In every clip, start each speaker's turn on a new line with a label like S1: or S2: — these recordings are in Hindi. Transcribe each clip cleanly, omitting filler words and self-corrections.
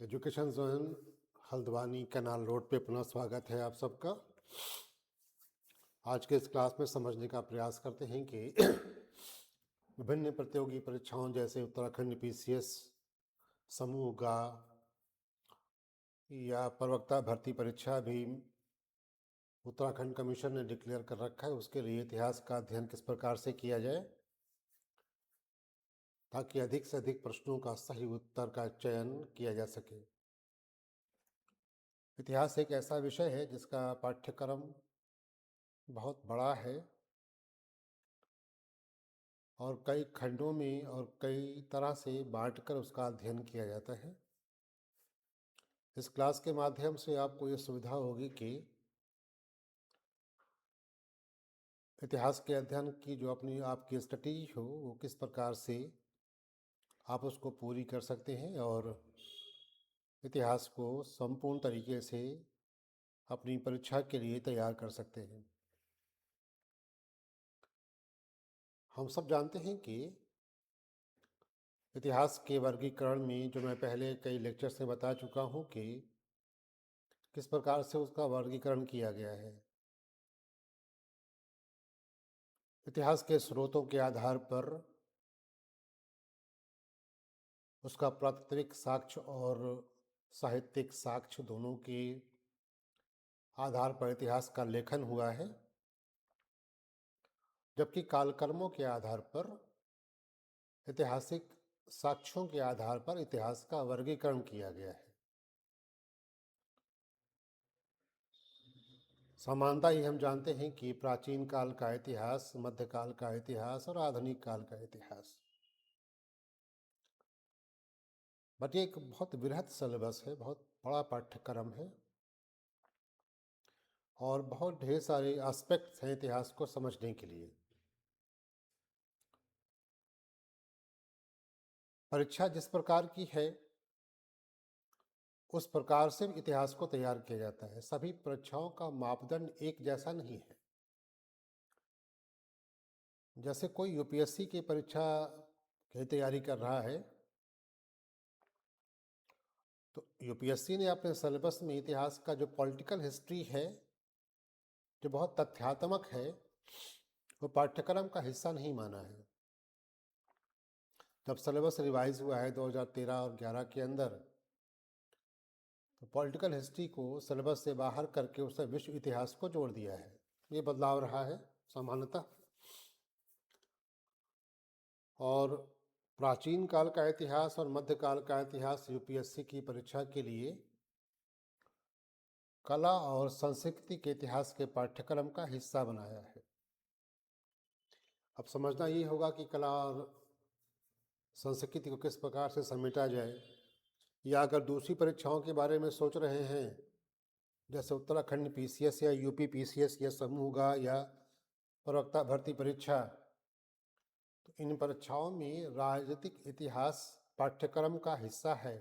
S1: Education zone Haldwani canal road पे पुनः स्वागत है आप सबका। आज के इस क्लास में समझने का प्रयास करते हैं कि विभिन्न प्रतियोगी परीक्षाओं जैसे उत्तराखंड पीसीएस, समूह गा या प्रवक्ता भर्ती परीक्षा भी उत्तराखंड कमीशन ने डिक्लेयर कर रखा है। उसके लिए इतिहास का अध्ययन किस प्रकार से किया जाए ताकि अधिक से अधिक प्रश्नों का सही उत्तर का चयन किया जा सके। इतिहास एक ऐसा विषय है जिसका पाठ्यक्रम बहुत बड़ा है और कई खंडों में और कई तरह से बांटकर उसका अध्ययन किया जाता है। इस क्लास के माध्यम से आपको ये सुविधा होगी कि इतिहास के अध्ययन की जो अपनी आपकी स्टडी हो वो किस प्रकार से आप उसको पूरी कर सकते हैं और इतिहास को संपूर्ण तरीके से अपनी परीक्षा के लिए तैयार कर सकते हैं। हम सब जानते हैं कि इतिहास के वर्गीकरण में जो मैं पहले कई लेक्चर्स में बता चुका हूँ कि किस प्रकार से उसका वर्गीकरण किया गया है। इतिहास के स्रोतों के आधार पर उसका प्राकृतिक साक्ष्य और साहित्यिक साक्ष्य दोनों के आधार पर इतिहास का लेखन हुआ है, जबकि कालक्रमों के आधार पर ऐतिहासिक साक्ष्यों के आधार पर इतिहास का वर्गीकरण किया गया है। समानता ही हम जानते हैं कि प्राचीन काल का इतिहास, मध्यकाल का इतिहास और आधुनिक काल का इतिहास, बट ये एक बहुत वृहद सिलेबस है, बहुत बड़ा पाठ्यक्रम है और बहुत ढेर सारे एस्पेक्ट्स हैं इतिहास को समझने के लिए। परीक्षा जिस प्रकार की है उस प्रकार से इतिहास को तैयार किया जाता है। सभी परीक्षाओं का मापदंड एक जैसा नहीं है। जैसे कोई यूपीएससी की परीक्षा की तैयारी कर रहा है तो यूपीएससी ने अपने सिलेबस में इतिहास का जो पॉलिटिकल हिस्ट्री है, जो बहुत तथ्यात्मक है, वो पाठ्यक्रम का हिस्सा नहीं माना है। जब सिलेबस रिवाइज हुआ है 2013 और 11 के अंदर, तो पॉलिटिकल हिस्ट्री को सिलेबस से बाहर करके उससे विश्व इतिहास को जोड़ दिया है। ये बदलाव रहा है सामान्यतः। और प्राचीन काल का इतिहास और मध्यकाल का इतिहास यूपीएससी की परीक्षा के लिए कला और संस्कृति के इतिहास के पाठ्यक्रम का हिस्सा बनाया है। अब समझना ये होगा कि कला और संस्कृति को किस प्रकार से समेटा जाए, या अगर दूसरी परीक्षाओं के बारे में सोच रहे हैं जैसे उत्तराखंड पीसीएस या यूपी पीसीएस या समूह गा या प्रवक्ता भर्ती परीक्षा, तो इन परीक्षाओं में राजनीतिक इतिहास पाठ्यक्रम का हिस्सा है,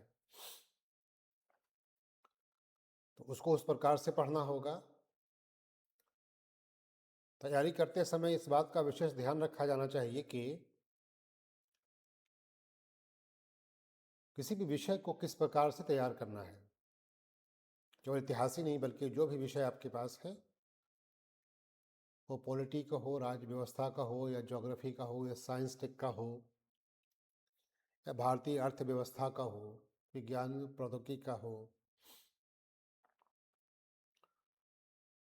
S1: तो उसको उस प्रकार से पढ़ना होगा। तैयारी करते समय इस बात का विशेष ध्यान रखा जाना चाहिए कि किसी भी विषय को किस प्रकार से तैयार करना है। केवल इतिहास ही नहीं बल्कि जो भी विषय आपके पास है, वो पॉलिटी का हो, राज्य व्यवस्था का हो, या ज्योग्राफी का हो, या साइंस टेक का हो, या भारतीय अर्थव्यवस्था का हो, विज्ञान प्रौद्योगिकी का हो,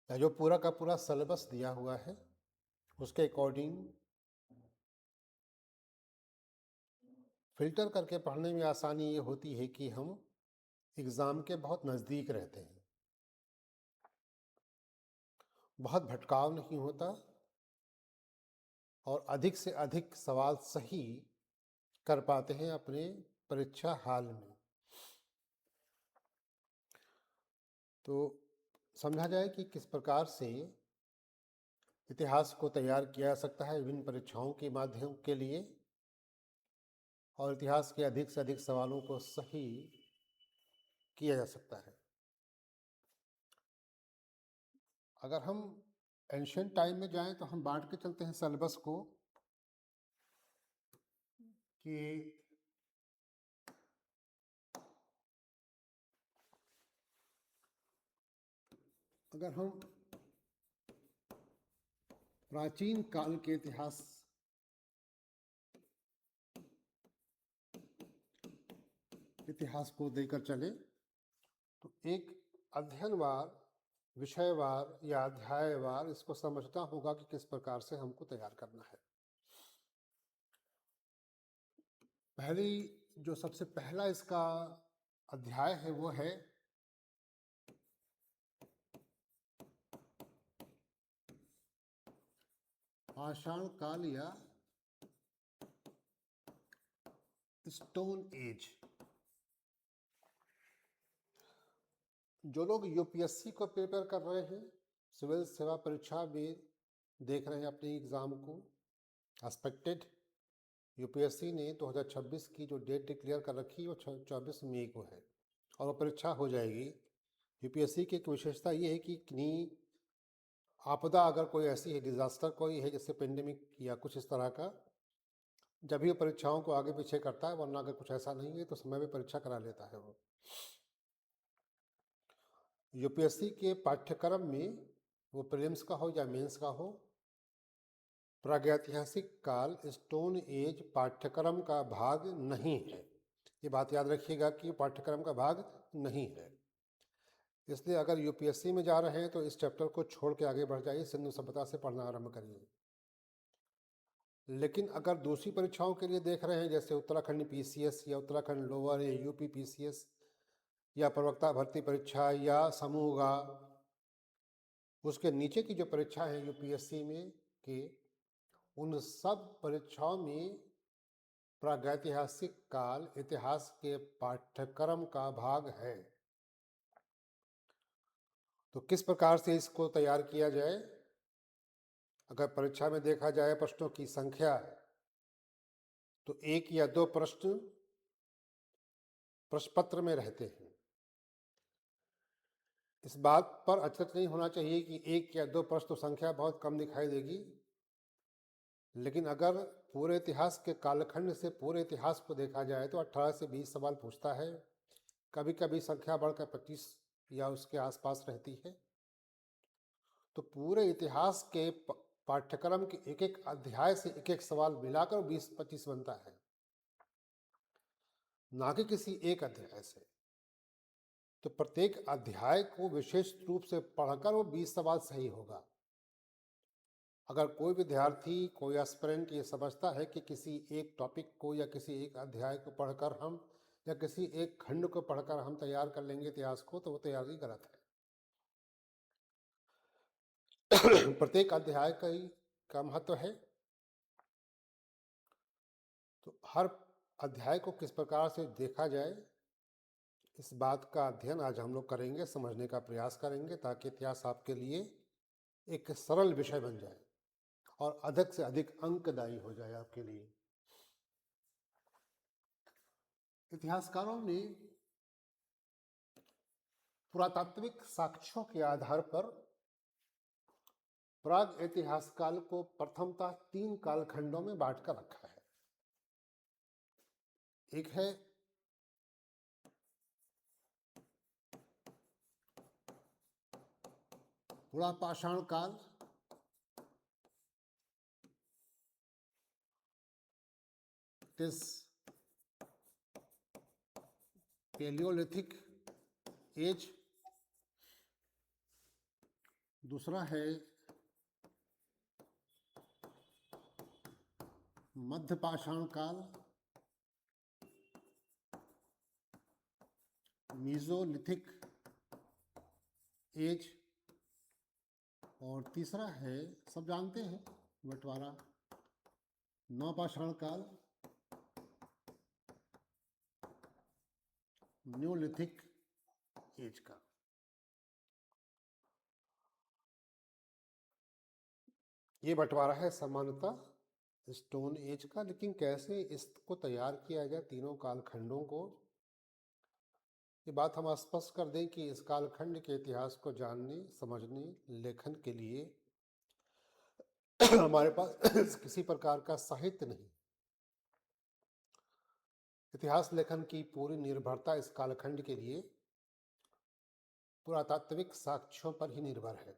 S1: या जो पूरा का पूरा सिलेबस दिया हुआ है उसके अकॉर्डिंग फिल्टर करके पढ़ने में आसानी ये होती है कि हम एग्ज़ाम के बहुत नज़दीक रहते हैं, बहुत भटकाव नहीं होता और अधिक से अधिक सवाल सही कर पाते हैं अपने परीक्षा हाल में। तो समझा जाए कि किस प्रकार से इतिहास को तैयार किया जा सकता है विभिन्न परीक्षाओं के माध्यम के लिए, और इतिहास के अधिक से अधिक सवालों को सही किया जा सकता है। अगर हम एंशियंट टाइम में जाएं तो हम बांट के चलते हैं सिलेबस को कि अगर हम प्राचीन काल के इतिहास को देकर चले तो एक अध्ययनवार, विषयवार या अध्यायवार इसको समझना होगा कि किस प्रकार से हमको तैयार करना है। पहली जो सबसे पहला इसका अध्याय है वो है पाषाण काल या स्टोन एज। जो लोग यूपीएससी को प्रिपेयर कर रहे हैं, सिविल सेवा परीक्षा में देख रहे हैं अपने एग्ज़ाम को, एक्सपेक्टेड यूपीएससी ने 2026 की जो डेट डिक्लेयर कर रखी है वो 24 मई को है और वो परीक्षा हो जाएगी। यूपीएससी की एक विशेषता ये है कि कहीं आपदा अगर कोई ऐसी है, डिज़ास्टर कोई है जैसे पेंडेमिक या कुछ इस तरह का, जब भी परीक्षाओं को आगे पीछे करता है, वरना अगर कुछ ऐसा नहीं है तो समय में परीक्षा करा लेता है वो। यूपीएससी के पाठ्यक्रम में वो प्रीलिम्स का हो या मेंस का हो, प्रागैतिहासिक काल स्टोन एज पाठ्यक्रम का भाग नहीं है। ये बात याद रखिएगा कि पाठ्यक्रम का भाग नहीं है। इसलिए अगर यूपीएससी में जा रहे हैं तो इस चैप्टर को छोड़ के आगे बढ़ जाइए, सिंधु सभ्यता से पढ़ना आरंभ करिए। लेकिन अगर दूसरी परीक्षाओं के लिए देख रहे हैं जैसे उत्तराखंड पीसीएस या उत्तराखंड लोअर या यूपी पीसीएस या प्रवक्ता भर्ती परीक्षा या समूहगा, उसके नीचे की जो परीक्षा है यूपीएससी में के, उन सब परीक्षाओं में प्रागैतिहासिक काल इतिहास के पाठ्यक्रम का भाग है। तो किस प्रकार से इसको तैयार किया जाए? अगर परीक्षा में देखा जाए प्रश्नों की संख्या तो 1 या 2 प्रश्न प्रश्न पत्र में रहते हैं। इस बात पर अचरज नहीं होना चाहिए कि 1 या 2 प्रश्न तो संख्या बहुत कम दिखाई देगी, लेकिन अगर पूरे इतिहास के कालखंड से पूरे इतिहास को देखा जाए तो 18 से 20 सवाल पूछता है। कभी कभी संख्या बढ़कर 25 या उसके आसपास रहती है। तो पूरे इतिहास के पाठ्यक्रम के एक एक अध्याय से एक एक सवाल मिलाकर 20-25 बनता है, ना कि किसी एक अध्याय से। तो प्रत्येक अध्याय को विशेष रूप से पढ़कर वो 20 सवाल सही होगा। अगर कोई विद्यार्थी, कोई एस्पिरेंट ये समझता है कि किसी एक टॉपिक को या किसी एक अध्याय को पढ़कर हम या किसी एक खंड को पढ़कर हम तैयार कर लेंगे इतिहास को, तो वो तैयारी गलत है। प्रत्येक अध्याय का महत्व है। तो हर अध्याय को किस प्रकार से देखा जाए, इस बात का अध्ययन आज हम लोग करेंगे, समझने का प्रयास करेंगे, ताकि इतिहास आपके लिए एक सरल विषय बन जाए और अधिक से अधिक अंकदायी हो जाए आपके लिए। इतिहासकारों ने पुरातात्विक साक्ष्यों के आधार पर प्राग इतिहास काल को प्रथमतः 3 कालखंडों में बांटकर रखा है। एक है पुरापाषाण काल, इस पैलियोलिथिक एज। दूसरा है मध्यपाषाण काल, मीजोलिथिक एज। और तीसरा है, सब जानते हैं बंटवारा, नवपाषाण काल, न्यूलिथिक एज का। ये बंटवारा है सामान्यतः स्टोन एज का। लेकिन कैसे इसको तैयार किया जाए तीनों कालखंडों को, ये बात हम स्पष्ट कर दें कि इस कालखंड के इतिहास को जानने, समझने, लेखन के लिए हमारे पास किसी प्रकार का साहित्य नहीं। इतिहास लेखन की पूरी निर्भरता इस कालखंड के लिए पुरातात्विक साक्ष्यों पर ही निर्भर है।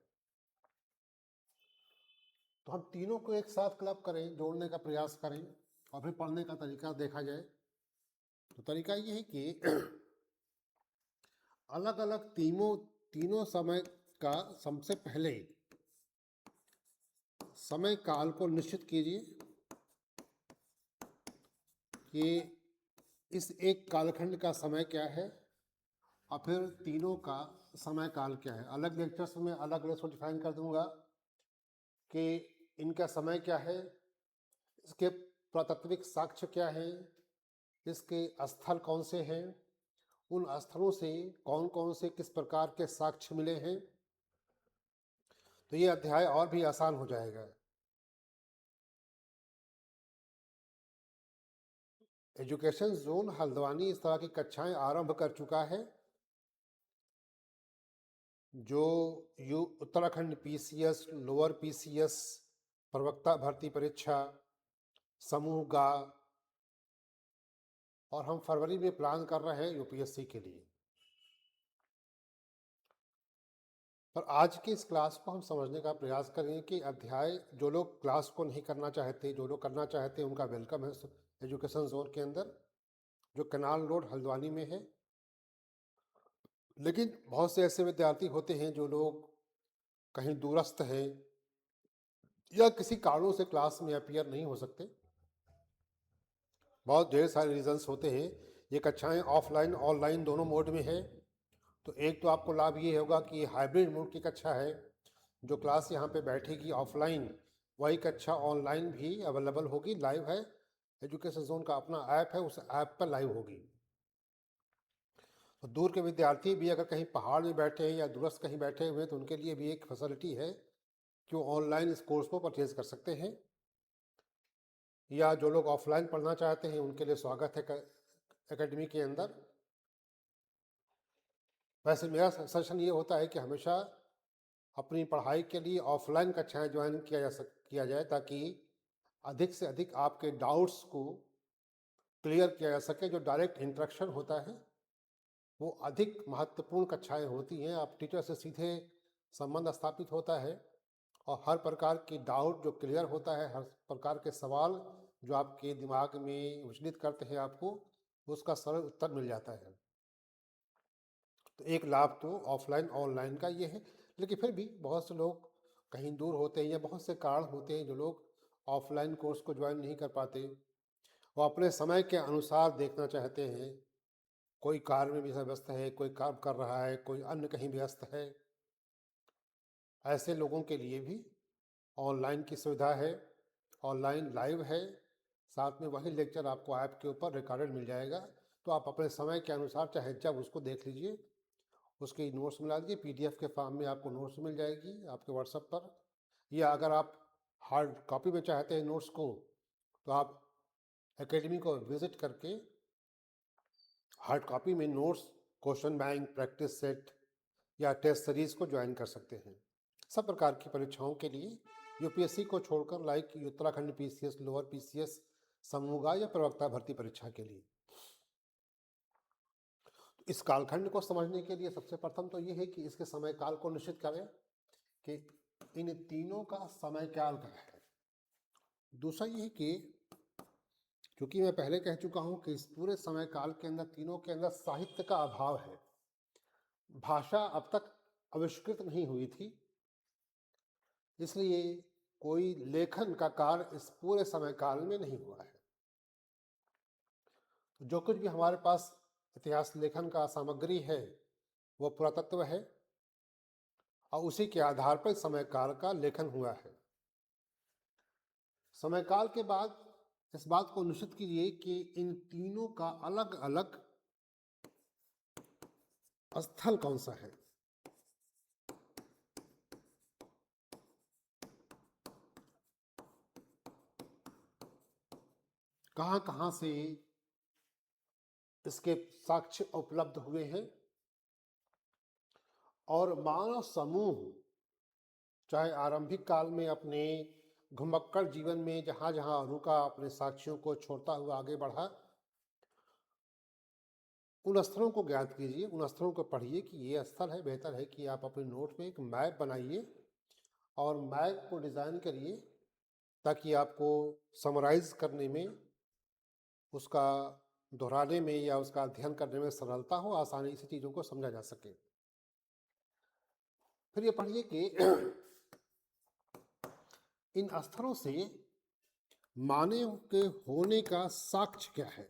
S1: तो हम तीनों को एक साथ क्लब करें, जोड़ने का प्रयास करें और फिर पढ़ने का तरीका देखा जाए। तो तरीका ये है कि अलग अलग तीनों समय का सबसे पहले समय काल को निश्चित कीजिए कि इस एक कालखंड का समय क्या है और फिर तीनों का समय काल क्या है। अलग लेक्चर्स में अलग अलग डिफाइन कर दूंगा कि इनका समय क्या है, इसके पुरातात्विक साक्ष्य क्या है, इसके स्थल कौन से हैं, उन स्थलों से कौन कौन से किस प्रकार के साक्ष्य मिले हैं। तो ये अध्याय और भी आसान हो जाएगा। एजुकेशन जोन हल्द्वानी इस तरह की कक्षाएं आरंभ कर चुका है। जो उत्तराखंड पीसीएस, लोअर पीसीएस, प्रवक्ता भर्ती परीक्षा, समूह गा, और हम फरवरी में प्लान कर रहे हैं यूपीएससी के लिए। पर आज की इस क्लास को हम समझने का प्रयास करेंगे कि अध्याय जो लोग क्लास को नहीं करना चाहते, जो लोग करना चाहते हैं, उनका वेलकम है एजुकेशन जोन के अंदर, जो कनाल रोड हल्द्वानी में है। लेकिन बहुत से ऐसे विद्यार्थी होते हैं जो लोग कहीं दूरस्थ हैं या किसी कारणों से क्लास में अपीयर नहीं हो सकते। बहुत ढेर सारे रीजंस होते हैं। ये कक्षाएं ऑफलाइन ऑनलाइन दोनों मोड में है। तो एक तो आपको लाभ ये होगा कि ये हाइब्रिड मोड की कक्षा है। जो क्लास यहाँ पे बैठेगी ऑफलाइन, वही कक्षा ऑनलाइन भी अवेलेबल होगी, लाइव है। एजुकेशन जोन का अपना ऐप है, उस ऐप पर लाइव होगी। तो दूर के विद्यार्थी भी अगर कहीं पहाड़ में बैठे हैं या दूरस्थ कहीं बैठे हुए हैं तो उनके लिए भी एक फैसिलिटी है कि वो ऑनलाइन इस कोर्स को परचेज कर सकते हैं। या जो लोग ऑफलाइन पढ़ना चाहते हैं उनके लिए स्वागत है एकेडमी के अंदर। वैसे मेरा सजेशन ये होता है कि हमेशा अपनी पढ़ाई के लिए ऑफलाइन कक्षाएं ज्वाइन किया जाए ताकि अधिक से अधिक आपके डाउट्स को क्लियर किया जा सके। जो डायरेक्ट इंटरेक्शन होता है वो अधिक महत्वपूर्ण कक्षाएं होती हैं। आप टीचर से सीधे संबंध स्थापित होता है और हर प्रकार की डाउट जो क्लियर होता है, हर प्रकार के सवाल जो आपके दिमाग में विचलित करते हैं आपको, उसका सरल उत्तर मिल जाता है। तो एक लाभ तो ऑफलाइन ऑनलाइन का ये है। लेकिन फिर भी बहुत से लोग कहीं दूर होते हैं या बहुत से कारण होते हैं जो लोग ऑफलाइन कोर्स को ज्वाइन नहीं कर पाते। वो अपने समय के अनुसार देखना चाहते हैं। कोई कार्य में भी व्यस्त है, कोई काम कर रहा है, कोई अन्य कहीं व्यस्त है। ऐसे लोगों के लिए भी ऑनलाइन की सुविधा है। ऑनलाइन लाइव है, साथ में वही लेक्चर आपको ऐप के ऊपर रिकॉर्डेड मिल जाएगा। तो आप अपने समय के अनुसार चाहे जब उसको देख लीजिए। उसकी नोट्स मिला दीजिए, पीडीएफ के फॉर्म में आपको नोट्स मिल जाएगी आपके व्हाट्सएप पर। या अगर आप हार्ड कॉपी में चाहते हैं नोट्स को तो आप एकेडमी को विजिट करके हार्ड कॉपी में notes, question bank, practice set या टेस्ट सीरीज को ज्वाइन कर सकते हैं। सब प्रकार की परीक्षाओं के लिए यूपीएससी को छोड़कर, like Uttarakhand PCS, lower PCS, समूह या प्रवक्ता भर्ती परीक्षा के लिए। इस कालखंड को समझने के लिए सबसे प्रथम तो ये है कि इसके समय काल को निश्चित करें कि इन तीनों का समय काल क्या है। दूसरा ये है कि क्योंकि मैं पहले कह चुका हूं कि इस पूरे समय काल के अंदर तीनों के अंदर साहित्य का अभाव है। भाषा अब तक आविष्कृत नहीं हुई थी, इसलिए कोई लेखन का कार्य इस पूरे समय काल में नहीं हुआ है। जो कुछ भी हमारे पास इतिहास लेखन का सामग्री है वो पुरातत्व है और उसी के आधार पर समय काल का लेखन हुआ है। समय काल के बाद इस बात को निश्चित कीजिए कि इन तीनों का अलग अलग स्थल कौन सा है। कहां कहां से इसके साक्ष्य उपलब्ध हुए हैं और मानव समूह चाहे आरंभिक काल में अपने घुमक्कड़ जीवन में जहां जहां रुका अपने साक्ष्यों को छोड़ता हुआ आगे बढ़ा, उन स्थलों को ज्ञात कीजिए, उन स्थलों को पढ़िए कि ये स्थल है। बेहतर है कि आप अपने नोट में एक मैप बनाइए और मैप को डिज़ाइन करिए ताकि आपको समराइज़ करने में, उसका दोहराने में या उसका अध्ययन करने में सरलता हो, आसानी से चीज़ों को समझा जा सके। फिर ये पढ़िए कि इन स्थलों से मानव के होने का साक्ष्य क्या है।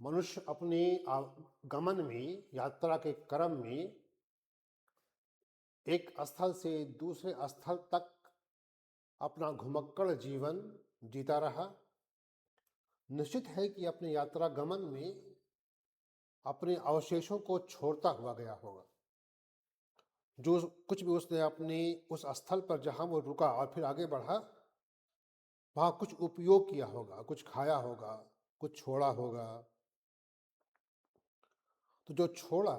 S1: मनुष्य अपने गमन में, यात्रा के क्रम में एक स्थल से दूसरे स्थल तक अपना घुमक्कड़ जीवन जीता रहा। निश्चित है कि अपने यात्रा गमन में अपने अवशेषों को छोड़ता हुआ गया होगा। जो कुछ भी उसने अपने उस स्थल पर जहाँ वो रुका और फिर आगे बढ़ा, वहाँ कुछ उपयोग किया होगा, कुछ खाया होगा, कुछ छोड़ा होगा। तो जो छोड़ा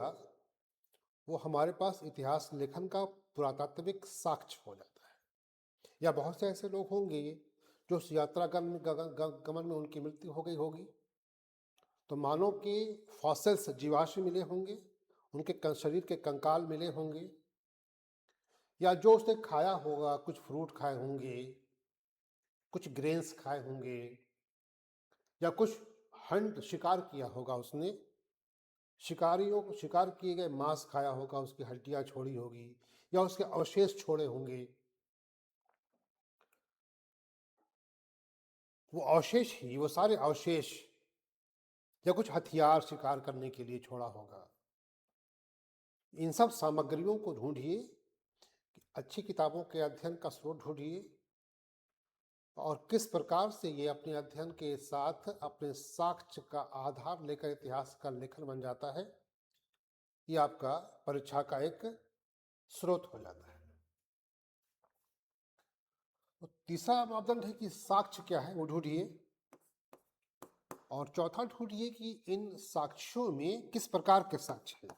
S1: वो हमारे पास इतिहास लेखन का पुरातात्विक साक्ष्य हो जाता है। या बहुत से ऐसे लोग होंगे जो उस यात्रा गमन में उनकी मृत्यु हो गई होगी, तो मानव के फॉसिल्स, जीवाश्म मिले होंगे, उनके शरीर के कंकाल मिले होंगे, या जो उसने खाया होगा, कुछ फ्रूट खाए होंगे, कुछ ग्रेन्स खाए होंगे, या कुछ हंट, शिकार किया होगा उसने, शिकारियों को शिकार किए गए मांस खाया होगा, उसकी हड्डियां छोड़ी होगी या उसके अवशेष छोड़े होंगे। वो अवशेष ही, वो सारे अवशेष, या कुछ हथियार शिकार करने के लिए छोड़ा होगा। इन सब सामग्रियों को ढूंढिए, अच्छी किताबों के अध्ययन का स्रोत ढूंढिए और किस प्रकार से ये अपने अध्ययन के साथ अपने साक्ष्य का आधार लेकर इतिहास का लेखन बन जाता है, ये आपका परीक्षा का एक स्रोत हो जाता है। तो तीसरा मापदंड है कि साक्ष्य क्या है, वो ढूंढिए। और चौथा ढूंढिए कि इन साक्ष्यों में किस प्रकार के साक्ष्य हैं।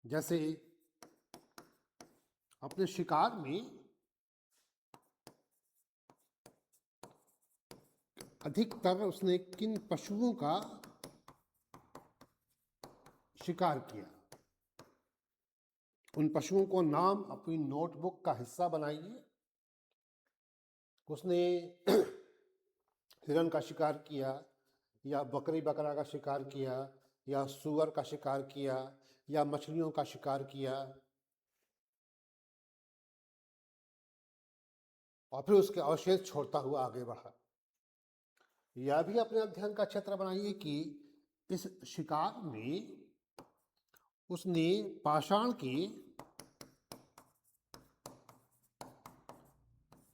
S1: जैसे अपने शिकार में अधिकतर उसने किन पशुओं का शिकार किया, उन पशुओं को नाम अपनी नोटबुक का हिस्सा बनाइए। उसने हिरण का शिकार किया, या बकरी बकरा का शिकार किया, या सूअर का शिकार किया, या मछलियों का शिकार किया, और फिर उसके अवशेष छोड़ता हुआ आगे बढ़ा। यह भी अपने अध्ययन का क्षेत्र बनाइए कि इस शिकार में उसने पाषाण के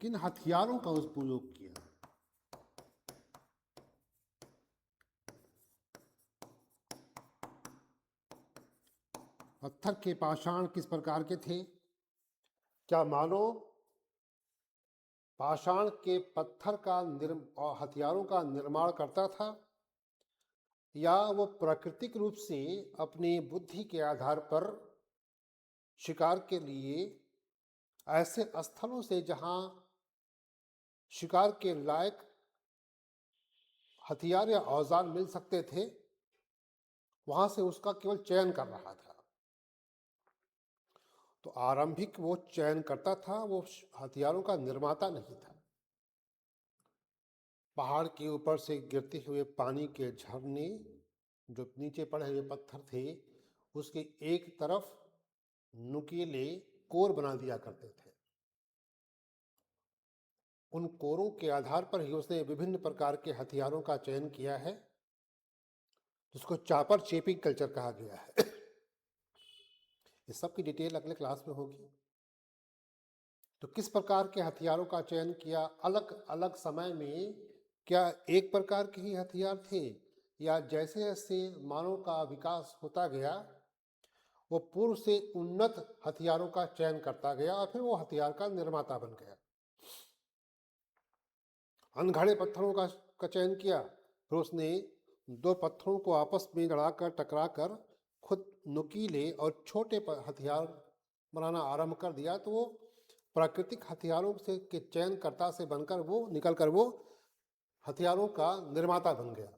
S1: किन हथियारों का उपयोग किया। पत्थर के पाषाण किस प्रकार के थे? क्या मानव पाषाण के पत्थर का और हथियारों का निर्माण करता था, या वो प्राकृतिक रूप से अपनी बुद्धि के आधार पर शिकार के लिए ऐसे स्थलों से जहां शिकार के लायक हथियार या औजार मिल सकते थे, वहां से उसका केवल चयन कर रहा था। तो आरंभिक वो चयन करता था, वो हथियारों का निर्माता नहीं था। पहाड़ के ऊपर से गिरते हुए पानी के झरने, जो नीचे पड़े हुए पत्थर थे, उसके एक तरफ नुकीले कोर बना दिया करते थे। उन कोरों के आधार पर ही उसने विभिन्न प्रकार के हथियारों का चयन किया है, जिसको चापर चेपिंग कल्चर कहा गया है। इस सब की डिटेल अगले क्लास में होगी। तो किस प्रकार के हथियारों का चयन किया, अलग अलग समय में क्या एक प्रकार के ही हथियार थे, या जैसे जैसे मानव का विकास होता गया वो पूर्व से उन्नत हथियारों का चयन करता गया और फिर वो हथियार का निर्माता बन गया। अनघड़े पत्थरों का चयन किया, फिर उसने दो पत्थरों को आपस में लड़ाकर टकराकर खुद नुकीले और छोटे हथियार बनाना आरंभ कर दिया तो वो प्राकृतिक हथियारों से के चयनकर्ता से बनकर वो निकलकर वो हथियारों का निर्माता बन गया।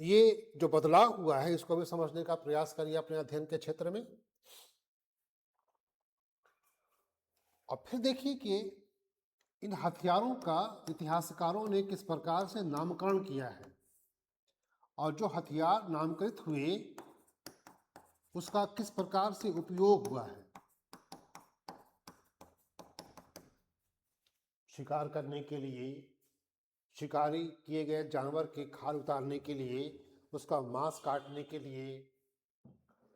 S1: ये जो बदलाव हुआ है इसको भी समझने का प्रयास करिए अपने अध्ययन के क्षेत्र में। और फिर देखिए कि इन हथियारों का इतिहासकारों ने किस प्रकार से नामकरण किया है और जो हथियार नामकरण हुए उसका किस प्रकार से उपयोग हुआ है। शिकार करने के लिए, शिकारी किए गए जानवर के खाल उतारने के लिए, उसका मांस काटने के लिए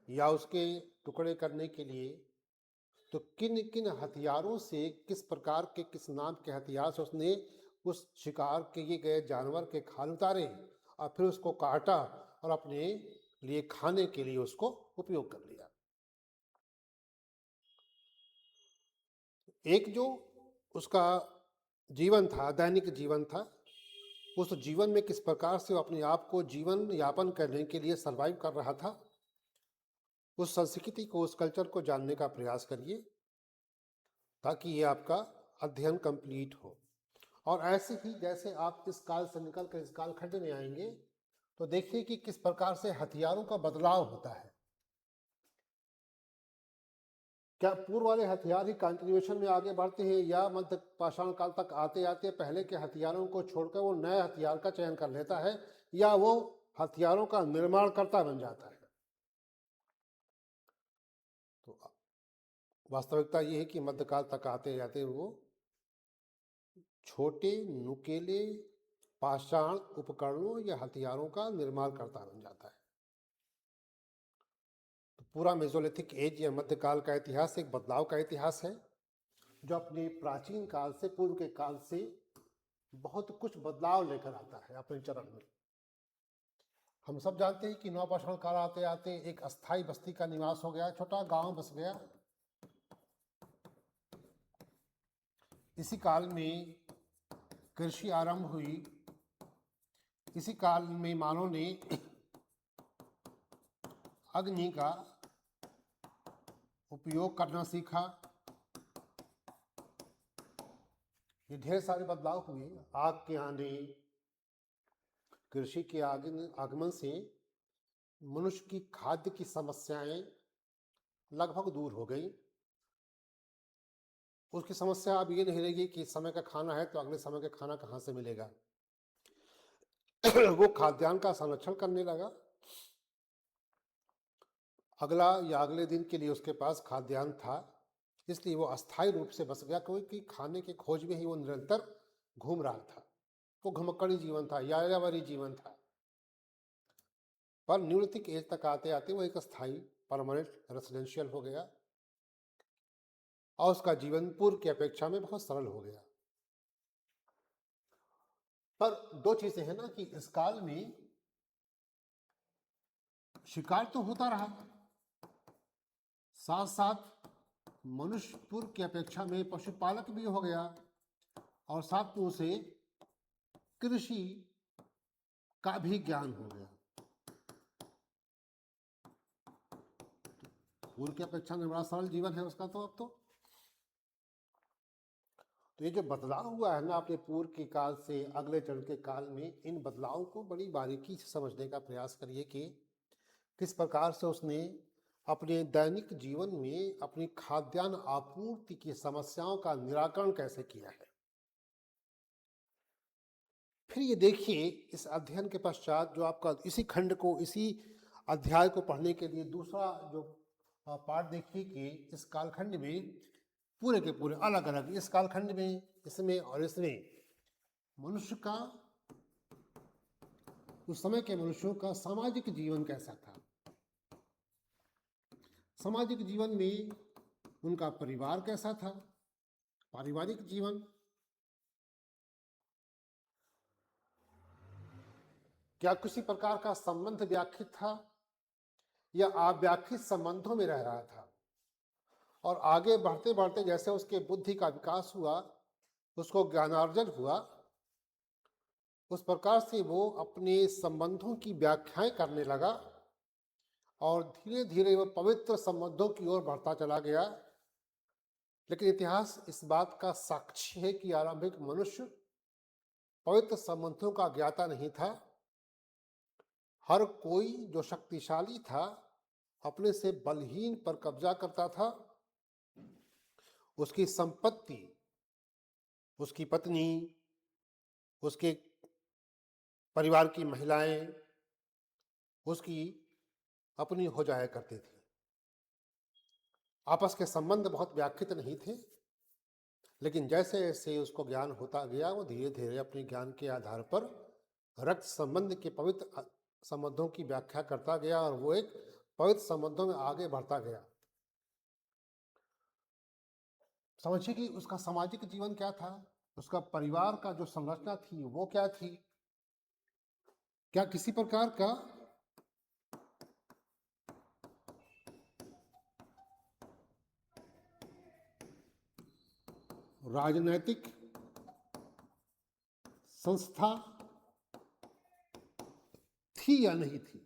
S1: या उसके टुकड़े करने के लिए, तो किन किन हथियारों से किस प्रकार के किस नाम के हथियार से उसने उस शिकार किए गए जानवर के खाल उतारे और फिर उसको काटा और अपने लिए खाने के लिए उसको उपयोग कर लिया। एक जो उसका जीवन था, दैनिक जीवन था, उस जीवन में किस प्रकार से वो अपने आप को जीवन यापन करने के लिए सर्वाइव कर रहा था, उस संस्कृति को, उस कल्चर को जानने का प्रयास करिए ताकि ये आपका अध्ययन कंप्लीट हो। और ऐसे ही जैसे आप इस काल से निकल कर इस कालखंड में आएंगे तो देखिए कि किस प्रकार से हथियारों का बदलाव होता है। क्या पूर्व वाले हथियार ही कंटिन्यूएशन में आगे बढ़ते हैं या मध्य पाषाण काल तक आते आते पहले के हथियारों को छोड़कर वो नए हथियार का चयन कर लेता है या वो हथियारों का निर्माणकर्ता बन जाता है। तो वास्तविकता ये है कि मध्यकाल तक आते जाते वो छोटे नुकीले पाषाण उपकरणों या हथियारों का निर्माणकर्ता बन जाता है। तो पूरा मेसोलिथिक एज या मध्यकाल का इतिहास एक बदलाव का इतिहास है जो अपने प्राचीन काल से, पूर्व के काल से बहुत कुछ बदलाव लेकर आता है अपने चरण में। हम सब जानते हैं कि नवपाषाण काल आते आते एक अस्थाई बस्ती का निवास हो गया, छोटा गांव बस गया। इसी काल में कृषि आरंभ हुई। इसी काल में मानव ने अग्नि का उपयोग करना सीखा। ये ढेर सारे बदलाव हुए। आग के आने, कृषि के आगमन से मनुष्य की खाद्य की समस्याएं लगभग दूर हो गई। उसकी समस्या अब ये नहीं रहेगी कि समय का खाना है तो अगले समय का खाना कहाँ से मिलेगा। वो खाद्यान्न का संरक्षण करने लगा। अगला या अगले दिन के लिए उसके पास खाद्यान्न था, इसलिए वो अस्थायी रूप से बस गया, क्योंकि खाने के खोज में ही वो निरंतर घूम रहा था। वो घुमक्कड़ी जीवन था, यायावरी जीवन था। पर न्यूलिथिक एज तक आते आते वो एक स्थायी परमानेंट रेसिडेंशियल हो गया और उसका जीवन पूर्व की अपेक्षा में बहुत सरल हो गया। पर दो चीजें हैं ना कि इस काल में शिकार तो होता रहा, साथ साथ मनुष्य पूर्व की अपेक्षा में पशुपालक भी हो गया और साथ में उसे कृषि का भी ज्ञान हो गया। पूर्व की अपेक्षा में बड़ा सरल जीवन है उसका। तो अब तो ये जो बदलाव हुआ है ना अपने पूर्व के काल से अगले चरण के काल में, इन बदलावों को बड़ी बारीकी से समझने का प्रयास करिए कि किस प्रकार से उसने अपने दैनिक जीवन में अपनी खाद्यान्न आपूर्ति की समस्याओं का निराकरण कैसे किया है। फिर ये देखिए इस अध्ययन के पश्चात जो आपका इसी खंड को, इसी अध्याय को पढ़ने के लिए दूसरा जो पाठ देखिए कि इस कालखंड में पूरे के पूरे अलग अलग, इस कालखंड में, इसमें और इसमें मनुष्य का, उस समय के मनुष्यों का सामाजिक जीवन कैसा था। सामाजिक जीवन में उनका परिवार कैसा था, पारिवारिक जीवन, क्या किसी प्रकार का संबंध व्याख्यित था या अव्याख्यित संबंधों में रह रहा था। और आगे बढ़ते बढ़ते जैसे उसके बुद्धि का विकास हुआ, उसको ज्ञानार्जन हुआ, उस प्रकार से वो अपने संबंधों की व्याख्याएं करने लगा और धीरे धीरे वह पवित्र संबंधों की ओर बढ़ता चला गया। लेकिन इतिहास इस बात का साक्षी है कि आरंभिक मनुष्य पवित्र संबंधों का ज्ञाता नहीं था। हर कोई जो शक्तिशाली था अपने से बलहीन पर कब्जा करता था। उसकी संपत्ति, उसकी पत्नी, उसके परिवार की महिलाएं उसकी अपनी हो जाया करती थी। आपस के संबंध बहुत व्याख्यात नहीं थे, लेकिन जैसे जैसे उसको ज्ञान होता गया वो धीरे धीरे अपने ज्ञान के आधार पर रक्त संबंध के पवित्र संबंधों की व्याख्या करता गया और वो एक पवित्र संबंधों में आगे बढ़ता गया। समझिए कि उसका सामाजिक जीवन क्या था, उसका परिवार का जो संरचना थी वो क्या थी। क्या किसी प्रकार का राजनैतिक संस्था थी या नहीं थी,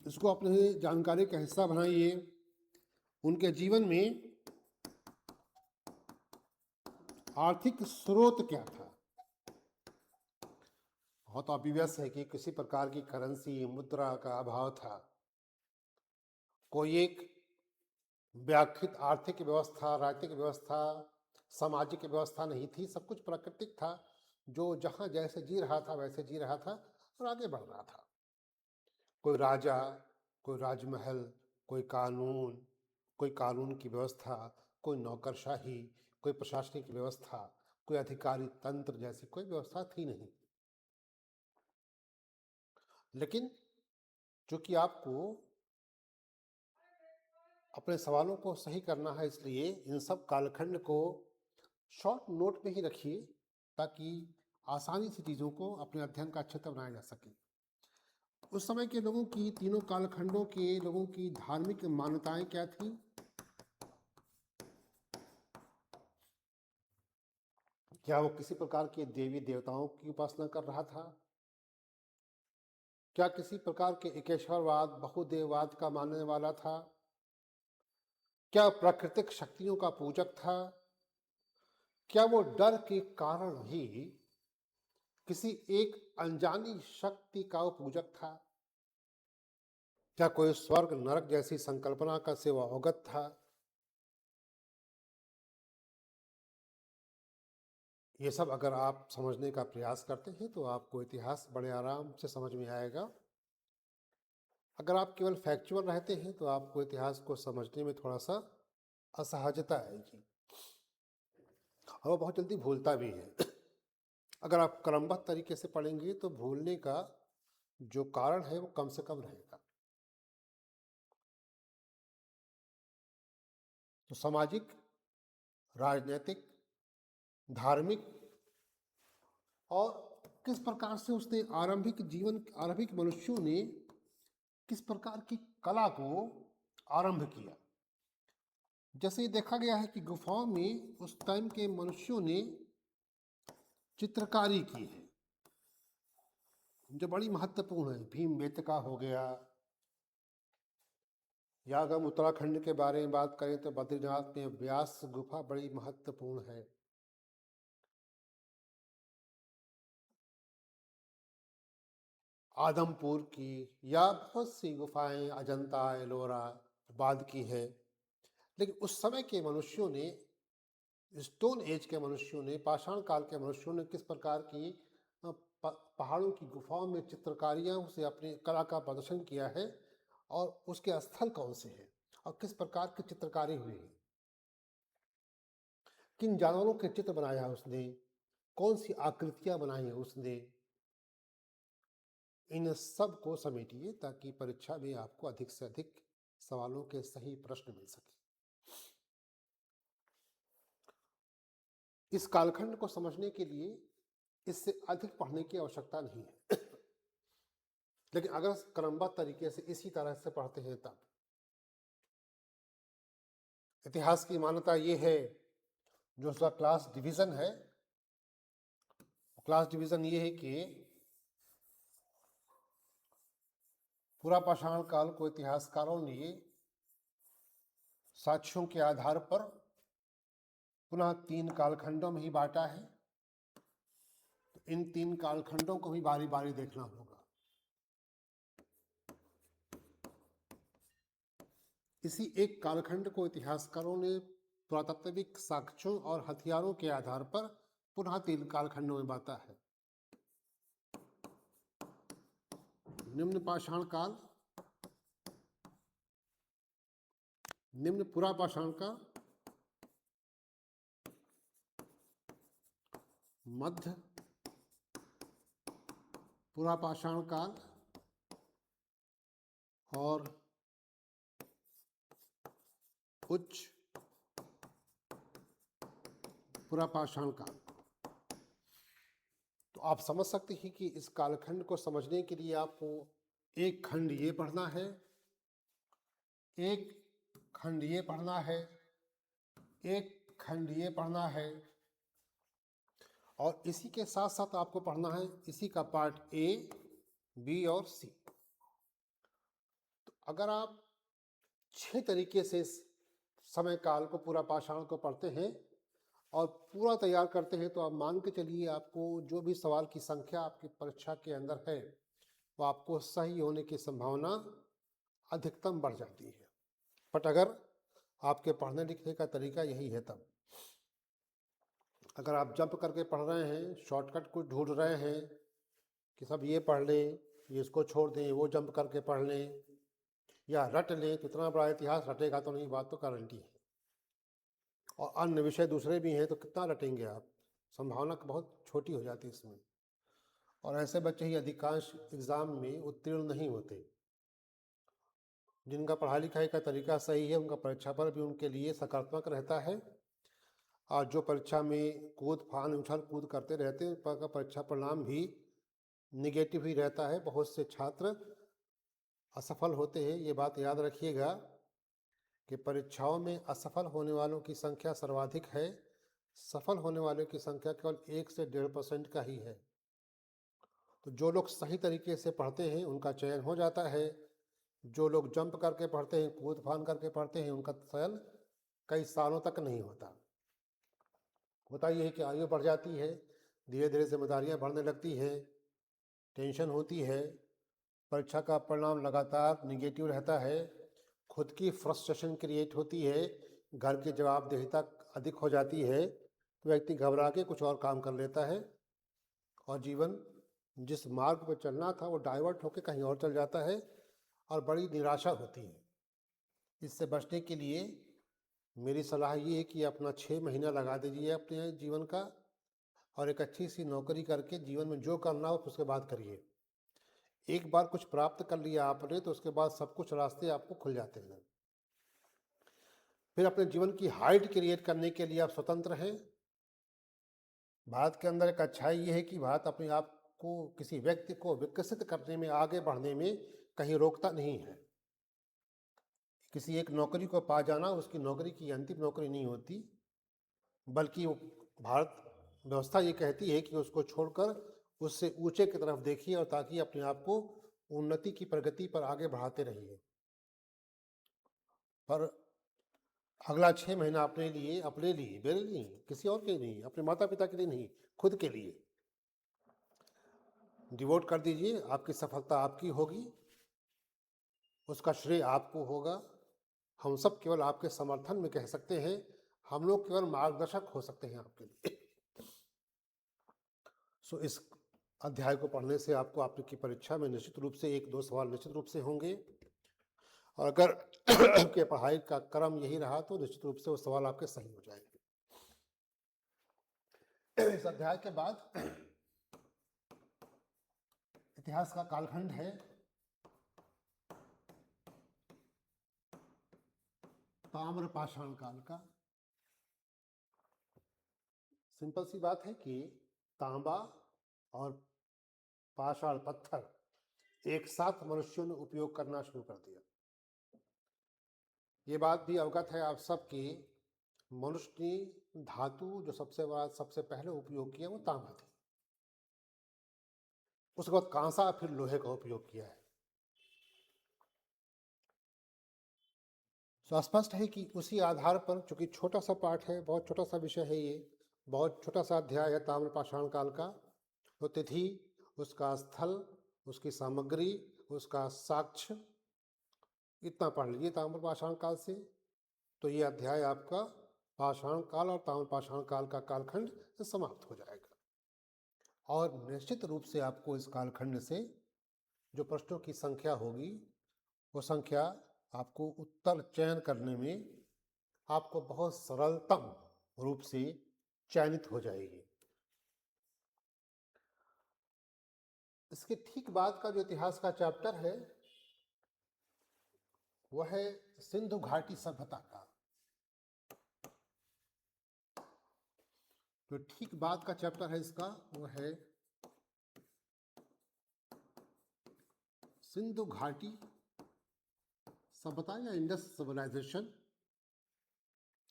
S1: इसको अपने जानकारी का हिस्सा बनाइए। उनके जीवन में आर्थिक स्रोत क्या था। बहुत ऑब्वियस है कि किसी प्रकार की करेंसी, मुद्रा का अभाव था। कोई एक व्याख्यात आर्थिक व्यवस्था, राजनीतिक व्यवस्था, सामाजिक व्यवस्था नहीं थी। सब कुछ प्राकृतिक था, जो जहाँ जैसे जी रहा था वैसे जी रहा था और आगे बढ़ रहा था। कोई राजा, कोई राजमहल, कोई कानून की व्यवस्था, कोई नौकरशाही, कोई प्रशासनिक व्यवस्था, कोई अधिकारी तंत्र जैसी कोई व्यवस्था थी नहीं। लेकिन चूंकि आपको अपने सवालों को सही करना है, इसलिए इन सब कालखंड को शॉर्ट नोट में ही रखिए ताकि आसानी से चीज़ों को अपने अध्ययन का क्षेत्र बनाया जा सके। उस समय के लोगों की, तीनों कालखंडों के लोगों की धार्मिक मान्यताएं क्या थी। क्या वो किसी प्रकार के देवी देवताओं की उपासना कर रहा था? क्या किसी प्रकार के एकेश्वरवाद, बहुदेववाद का मानने वाला था? क्या प्राकृतिक शक्तियों का पूजक था? क्या वो डर के कारण ही किसी एक अनजानी शक्ति का वो पूजक था? क्या कोई स्वर्ग नरक जैसी संकल्पना का से वो अवगत था? ये सब अगर आप समझने का प्रयास करते हैं तो आपको इतिहास बड़े आराम से समझ में आएगा। अगर आप केवल फैक्चुअल रहते हैं तो आपको इतिहास को समझने में थोड़ा सा असहजता आएगी और वो बहुत जल्दी भूलता भी है। अगर आप क्रमबद्ध तरीके से पढ़ेंगे तो भूलने का जो कारण है वो कम से कम रहेगा। तो सामाजिक, राजनीतिक, धार्मिक और किस प्रकार से उसने आरंभिक मनुष्यों ने किस प्रकार की कला को आरंभ किया। जैसे देखा गया है कि गुफाओं में उस टाइम के मनुष्यों ने चित्रकारी की है जो बड़ी महत्वपूर्ण है। भीमबेटका हो गया, या अगर हम उत्तराखंड के बारे में बात करें तो बद्रीनाथ में व्यास गुफा बड़ी महत्वपूर्ण है। आदमपुर की या बहुत सी गुफाएं अजंता, एलोरा बाद की है। लेकिन उस समय के मनुष्यों ने, स्टोन एज के मनुष्यों ने, पाषाण काल के मनुष्यों ने किस प्रकार की पहाड़ों की गुफाओं में चित्रकारियों से अपनी कला का प्रदर्शन किया है और उसके स्थल कौन से हैं और किस प्रकार की चित्रकारी हुई है, किन जानवरों के चित्र बनाया उसने, कौन सी आकृतियां बनाई है उसने। इन सब को समेटिए ताकि परीक्षा में आपको अधिक से अधिक सवालों के सही प्रश्न मिल सके। इस कालखंड को समझने के लिए इससे अधिक पढ़ने की आवश्यकता नहीं है। लेकिन अगर क्रमबद्ध तरीके से इसी तरह से पढ़ते हैं तब इतिहास की मान्यता ये है, जो उसका क्लास डिवीजन है, क्लास डिवीजन ये है कि पुरापाषाण काल को इतिहासकारों ने साक्ष्यों के आधार पर पुनः 3 कालखंडों में ही बांटा है। तो इन 3 कालखंडों को भी बारी बारी देखना होगा। इसी एक कालखंड को इतिहासकारों ने पुरातात्विक साक्ष्यों और हथियारों के आधार पर पुनः 3 कालखंडों में बांटा है। निम्न पाषाण काल, निम्न पुरापाषाण काल, मध्य पुरापाषाण काल और उच्च पुरापाषाण काल। तो आप समझ सकते हैं कि इस कालखंड को समझने के लिए आपको एक खंड ये पढ़ना है, एक खंड ये पढ़ना है, एक खंड ये पढ़ना है, और इसी के साथ साथ आपको पढ़ना है इसी का पार्ट ए, बी और सी। तो अगर आप 6 तरीके से इस समय काल को, पूरा पाषाण को पढ़ते हैं और पूरा तैयार करते हैं, तो आप मान के चलिए आपको जो भी सवाल की संख्या आपकी परीक्षा के अंदर है वो आपको सही होने की संभावना अधिकतम बढ़ जाती है। बट अगर आपके पढ़ने लिखने का तरीका यही है, तब अगर आप जंप करके पढ़ रहे हैं, शॉर्टकट कुछ ढूंढ रहे हैं कि सब ये पढ़ लें, ये इसको छोड़ दें, वो जंप करके पढ़ लें या रट लें, तो इतना बड़ा इतिहास रटेगा तो नहीं, बात तो गारंटी है। और अन्य विषय दूसरे भी हैं तो कितना रटेंगे आप, संभावना बहुत छोटी हो जाती है इसमें। और ऐसे बच्चे ही अधिकांश एग्ज़ाम में उत्तीर्ण नहीं होते। जिनका पढ़ाई लिखाई का तरीका सही है, उनका परीक्षा पर भी उनके लिए सकारात्मक रहता है, और जो परीक्षा में कूद फान उछल कूद करते रहते हैं उनका परीक्षा परिणाम भी निगेटिव ही रहता है। बहुत से छात्र असफल होते हैं। ये बात याद रखिएगा कि परीक्षाओं में असफल होने वालों की संख्या सर्वाधिक है, सफल होने वालों की संख्या केवल 1 से 1.5% का ही है। तो जो लोग सही तरीके से पढ़ते हैं उनका चयन हो जाता है, जो लोग जंप करके पढ़ते हैं, कूद फान करके पढ़ते हैं, उनका चयन कई सालों तक नहीं होता। होता ये है कि आयु बढ़ जाती है, धीरे धीरे जिम्मेदारियां बढ़ने लगती हैं, टेंशन होती है, परीक्षा का परिणाम लगातार निगेटिव रहता है, खुद की फ्रस्ट्रेशन क्रिएट होती है, घर की जवाबदेहिता अधिक हो जाती है, तो व्यक्ति घबरा के कुछ और काम कर लेता है और जीवन जिस मार्ग पर चलना था वो डाइवर्ट होकर कहीं और चल जाता है और बड़ी निराशा होती है। इससे बचने के लिए मेरी सलाह ये है कि अपना 6 महीना लगा दीजिए अपने जीवन का, और एक अच्छी सी नौकरी करके जीवन में जो करना हो उसके बाद करिए। एक बार कुछ प्राप्त कर लिया आपने तो उसके बाद सब कुछ रास्ते आपको खुल जाते हैं। फिर अपने जीवन की हाइट क्रिएट करने के लिए आप स्वतंत्र हैं। भारत के अंदर एक अच्छाई ये है कि भारत अपने आप को, किसी व्यक्ति को विकसित करने में, आगे बढ़ने में कहीं रोकता नहीं है। किसी एक नौकरी को पा जाना उसकी नौकरी की अंतिम नौकरी नहीं होती, बल्कि भारत व्यवस्था ये कहती है कि उसको छोड़कर उससे ऊंचे की तरफ देखिए, और ताकि अपने आप को उन्नति की प्रगति पर आगे बढ़ाते रहिए। पर अगला 6 महीना अपने लिए, मेरे लिए, किसी और के नहीं, अपने माता पिता के लिए नहीं, खुद के लिए डिवोट कर दीजिए। आपकी सफलता आपकी होगी, उसका श्रेय आपको होगा। हम सब केवल आपके समर्थन में कह सकते हैं, हम लोग केवल मार्गदर्शक हो सकते हैं आपके लिए। सो इस अध्याय को पढ़ने से आपको आपकी परीक्षा में निश्चित रूप से 1-2 सवाल निश्चित रूप से होंगे, और अगर आपके पढ़ाई का क्रम यही रहा तो निश्चित रूप से वो सवाल आपके सही हो जाएंगे। इस अध्याय के बाद इतिहास का कालखंड है ताम्रपाषाण काल का। सिंपल सी बात है कि तांबा और पाषाण पत्थर एक साथ मनुष्यों ने उपयोग करना शुरू कर दिया। ये बात भी अवगत है आप सबकी, मनुष्य ने धातु जो सबसे पहले उपयोग किया वो तांबा थी। उसके बाद कांसा, फिर लोहे का उपयोग किया है। तो स्पष्ट है कि उसी आधार पर, चूंकि छोटा सा पाठ है, बहुत छोटा सा विषय है, ये बहुत छोटा सा अध्याय है ताम्रपाषाण काल का, तो तिथि, उसका स्थल, उसकी सामग्री, उसका साक्ष्य, इतना पढ़ लीजिए ताम्रपाषाण काल से, तो ये अध्याय आपका पाषाण काल और ताम्रपाषाण काल का कालखंड समाप्त हो जाएगा। और निश्चित रूप से आपको इस कालखंड से जो प्रश्नों की संख्या होगी, वो संख्या आपको उत्तर चयन करने में आपको बहुत सरलतम रूप से चयनित हो जाएगी। इसके ठीक बाद का जो इतिहास का चैप्टर है वह है सिंधु घाटी सभ्यता का। जो ठीक बाद का चैप्टर है इसका वो है सिंधु घाटी सभ्यता या इंडस सिविलाइजेशन।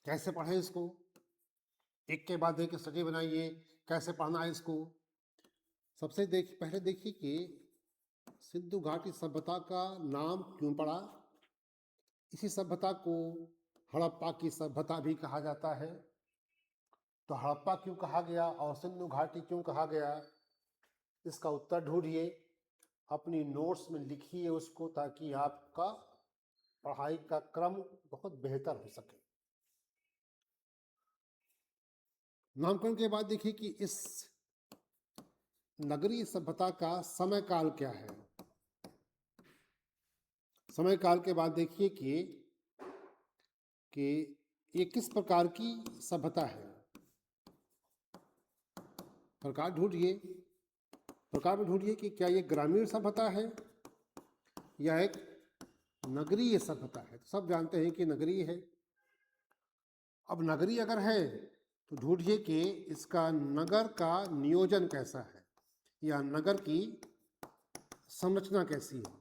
S1: कैसे पढ़ें इसको, एक के बाद एक स्टडी बनाइए, कैसे पढ़ना है इसको। सबसे पहले देखिए कि सिंधु घाटी सभ्यता का नाम क्यों पड़ा। इसी सभ्यता को हड़प्पा की सभ्यता भी कहा जाता है। तो हड़प्पा क्यों कहा गया और सिंधु घाटी क्यों कहा गया, इसका उत्तर ढूंढिए, अपनी नोट्स में लिखिए उसको, ताकि आपका पढ़ाई का क्रम बहुत बेहतर हो सके। नामकरण के बाद देखिए कि इस नगरीय सभ्यता का समय काल क्या है। समय काल के बाद देखिए कि ये किस प्रकार की सभ्यता है। प्रकार ढूंढिए, प्रकार में ढूंढिए कि क्या ये ग्रामीण सभ्यता है या एक नगरीय सभ्यता है। तो सब जानते हैं कि नगरीय है। अब नगरीय अगर है तो ढूंढिए कि इसका नगर का नियोजन कैसा है या नगर की संरचना कैसी है,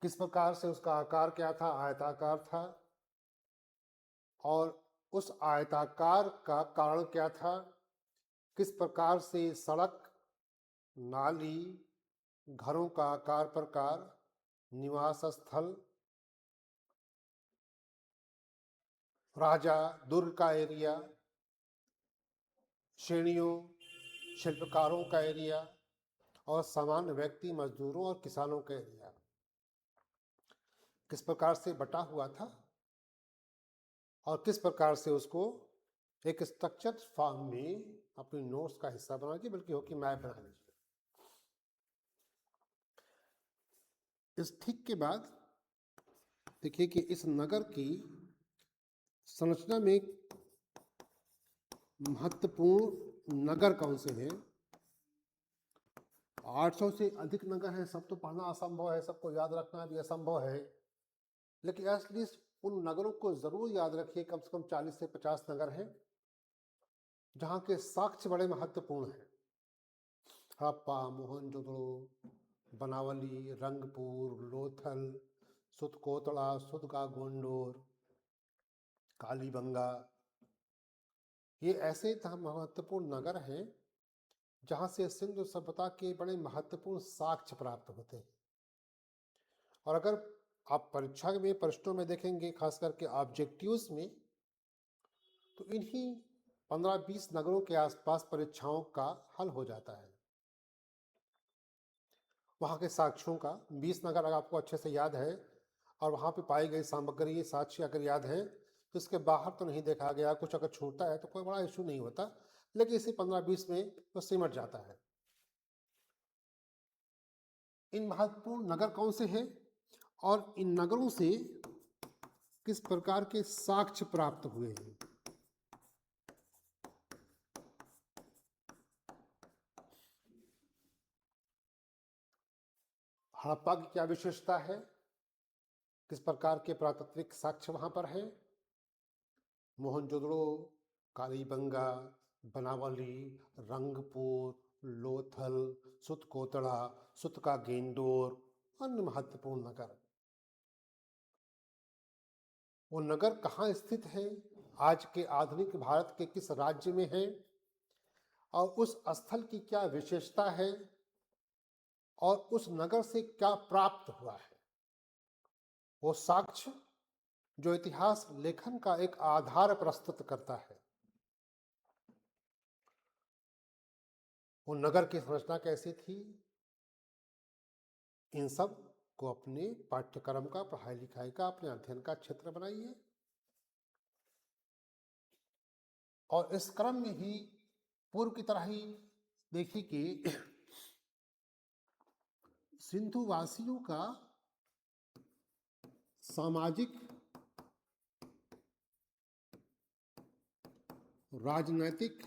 S1: किस प्रकार से उसका आकार क्या था, आयताकार था, और उस आयताकार का कारण क्या था, किस प्रकार से सड़क, नाली, घरों का आकार प्रकार, निवास स्थल, राजा दुर्ग का एरिया, श्रेणियों, शिल्पकारों का एरिया, और सामान्य व्यक्ति, मजदूरों और किसानों का एरिया किस प्रकार से बटा हुआ था और किस प्रकार से उसको एक स्ट्रक्चर्ड फॉर्म में अपनी नोट्स का हिस्सा बना लीजिए, बल्कि हो कि मैप बना लीजिए। इस ठीक के बाद देखिए कि इस नगर की संरचना में महत्वपूर्ण नगर कौन से हैं। 800 से अधिक नगर हैं, सब तो पढ़ना असंभव है, सबको याद रखना भी असंभव है, लेकिन एटलीस्ट उन नगरों को जरूर याद रखिए। कम से कम 40 से 50 नगर हैं जहाँ के साक्ष्य बड़े महत्वपूर्ण हैं। हड़प्पा, मोहनजोदड़ो, बनावली, रंगपुर, लोथल, सुतकोतड़ा, सुतगागोंडोर, कालीबंगा, ये ऐसे महत्वपूर्ण नगर हैं जहाँ से सिंधु सभ्यता के बड़े महत्वपूर्ण साक्ष्य प्राप्त होते हैं। और अगर आप परीक्षा में प्रश्नों में देखेंगे, खास करके ऑब्जेक्टिव्स में, तो इन्हीं 15-20 नगरों के आसपास परीक्षाओं का हल हो जाता है। वहाँ के साक्ष्यों का 20 नगर अगर आपको अच्छे से याद है और वहाँ पे पाई गई सामग्री, साक्ष्य अगर याद है, तो इसके बाहर तो नहीं देखा गया, कुछ अगर छूटता है तो कोई बड़ा इशू नहीं होता, लेकिन इसी 15-20 में तो सिमट जाता है। इन महत्वपूर्ण नगर कौन से हैं और इन नगरों से किस प्रकार के साक्ष्य प्राप्त हुए हैं। हड़प्पा की क्या विशेषता है, किस प्रकार के पुरातात्विक साक्ष्य वहां पर है। मोहनजोदड़ो, कालीबंगा, बनावली, रंगपुर, लोथल, सुतकोतड़ा, सुतकागेंडोर, अन्य महत्वपूर्ण नगर। वो नगर कहाँ स्थित है, आज के आधुनिक भारत के किस राज्य में है, और उस स्थल की क्या विशेषता है, और उस नगर से क्या प्राप्त हुआ है, वो साक्ष्य जो इतिहास लेखन का एक आधार प्रस्तुत करता है। वो नगर की संरचना कैसी थी, इन सब को अपने पाठ्यक्रम का, पढ़ाई लिखाई का, अपने अध्ययन का क्षेत्र बनाइए। और इस क्रम में ही पूर्व की तरह ही देखिए कि सिंधु वासियों का सामाजिक, राजनैतिक,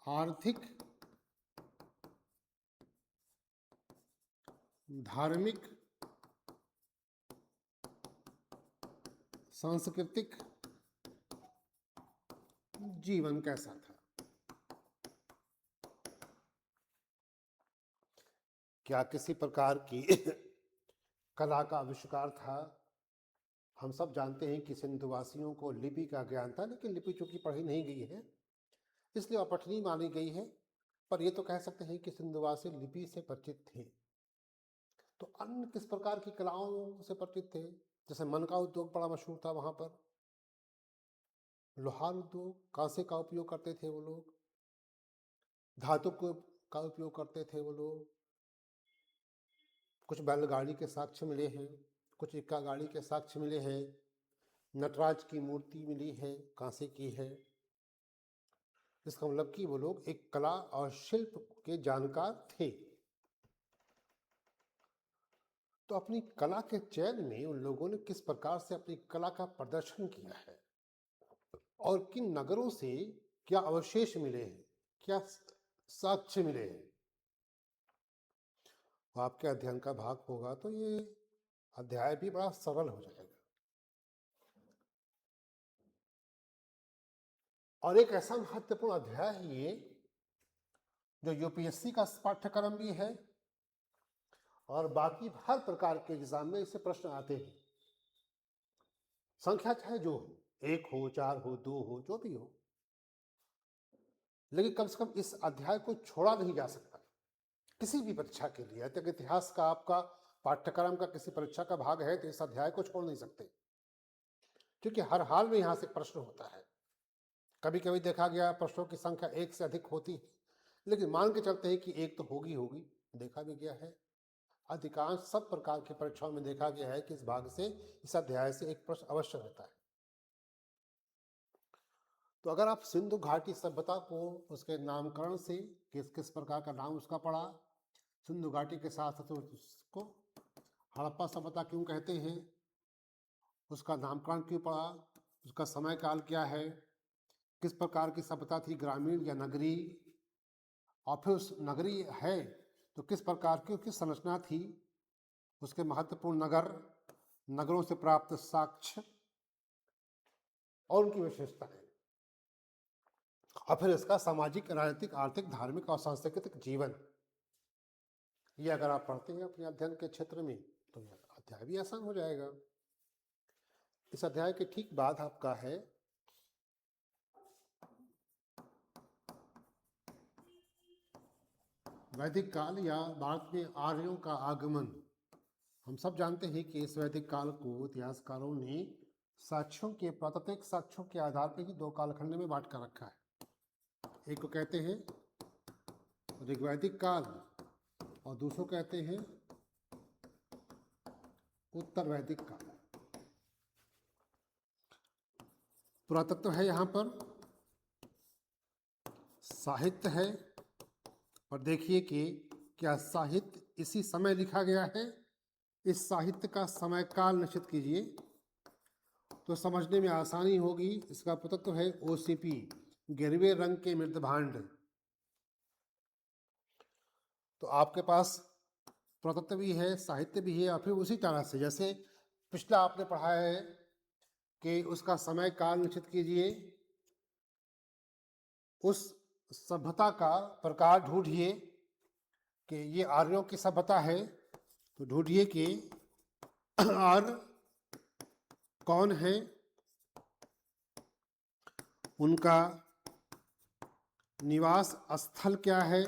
S1: आर्थिक, धार्मिक, सांस्कृतिक जीवन कैसा था। क्या किसी प्रकार की कला का आविष्कार था। हम सब जानते हैं कि सिंधुवासियों को लिपि का ज्ञान था, लेकिन लिपि चूंकि पढ़ी नहीं गई है इसलिए अपठनीय मानी गई है। पर ये तो कह सकते हैं कि सिंधुवासी लिपि से परिचित थे। तो अन्य किस प्रकार की कलाओं से परिचित थे, जैसे मन का उद्योग बड़ा मशहूर था वहां पर, लोहार उद्योग, कांसे का उपयोग करते थे वो लोग, धातु का उपयोग करते थे वो लोग। कुछ बैलगाड़ी के साक्ष्य मिले हैं, कुछ इक्का गाड़ी के साक्ष्य मिले हैं, नटराज की मूर्ति मिली है, कांसे की है। इसका मतलब कि वो लोग एक कला और शिल्प के जानकार थे। तो अपनी कला के चयन में उन लोगों ने किस प्रकार से अपनी कला का प्रदर्शन किया है और किन नगरों से क्या अवशेष मिले हैं, क्या साक्ष्य मिले हैं, वो आपके अध्ययन का भाग होगा तो ये अध्याय भी बड़ा सरल हो जाएगा। और एक ऐसा महत्वपूर्ण अध्याय है ये जो यूपीएससी का पाठ्यक्रम भी है और बाकी हर प्रकार के एग्जाम में इससे प्रश्न आते हैं। संख्या चाहे जो हो, 1 हो, 4 हो, 2 हो, जो भी हो, लेकिन कम से कम इस अध्याय को छोड़ा नहीं जा सकता किसी भी परीक्षा के लिए। यदि इतिहास का आपका पाठ्यक्रम का किसी परीक्षा का भाग है तो इस अध्याय को छोड़ नहीं सकते, क्योंकि हर हाल में यहां से प्रश्न होता है। कभी कभी देखा गया प्रश्नों की संख्या 1 से अधिक होती है, लेकिन मान के चलते हैं कि 1 तो होगी होगी। देखा भी गया है, अधिकांश सब प्रकार की परीक्षाओं में देखा गया है कि इस भाग से, इस अध्याय से एक प्रश्न अवश्य रहता है। तो अगर आप सिंधु घाटी सभ्यता को उसके नामकरण से, किस किस प्रकार का नाम उसका पड़ा, सिंधु घाटी के साथ साथ उसको हड़प्पा सभ्यता क्यों कहते हैं, उसका नामकरण क्यों पड़ा, उसका समय काल क्या है, किस प्रकार की सभ्यता थी, ग्रामीण या नगरी, और फिर उस नगरी है तो किस प्रकार की उसकी संरचना थी, उसके महत्वपूर्ण नगर, नगरों से प्राप्त साक्ष्य और उनकी विशेषताएं, और फिर इसका सामाजिक, राजनीतिक, आर्थिक, धार्मिक और सांस्कृतिक जीवन। ये अगर आप पढ़ते हैं अपने अध्ययन के क्षेत्र में तो यह अध्याय भी आसान हो जाएगा। इस अध्याय के ठीक बाद आपका है वैदिक काल या भारत में आर्यों का आगमन। हम सब जानते हैं कि इस वैदिक काल को इतिहासकारों ने साक्ष्यों के, प्राकृतिक साक्ष्यों के आधार पर ही 2 कालखंड में बांट कर रखा है। एक को कहते हैं ऋग्वैदिक काल और दूसरों कहते हैं उत्तर वैदिक काल। पुरातत्व है, यहाँ पर साहित्य है, और देखिए कि क्या साहित्य इसी समय लिखा गया है। इस साहित्य का समय काल निश्चित कीजिए तो समझने में आसानी होगी। इसका पुरातत्व है ओसीपी, गिरवे रंग के मृद भांड। तो आपके पास पुरातत्व भी है, साहित्य भी है, और फिर उसी तरह से जैसे पिछला आपने पढ़ा है कि उसका समय काल निश्चित कीजिए, उस सभ्यता का प्रकार ढूंढिए कि ये आर्यों की सभ्यता है, तो ढूंढिए कि आर्य कौन है, उनका निवास स्थल क्या है।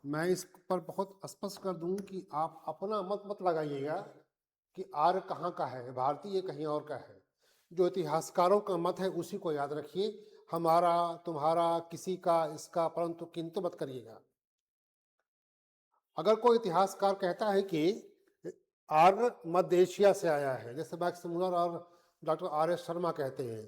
S1: मैं इस पर बहुत स्पष्ट कर दूं कि आप अपना मत मत लगाइएगा कि आर्य कहाँ का है, भारतीय कहीं और का है। जो इतिहासकारों का मत है उसी को याद रखिए, हमारा तुम्हारा किसी का इसका परंतु किंतु मत करिएगा। अगर कोई इतिहासकार कहता है कि आर्य मध्य एशिया से आया है, जैसे मैक्स मुलर और डॉक्टर आर एस शर्मा कहते हैं,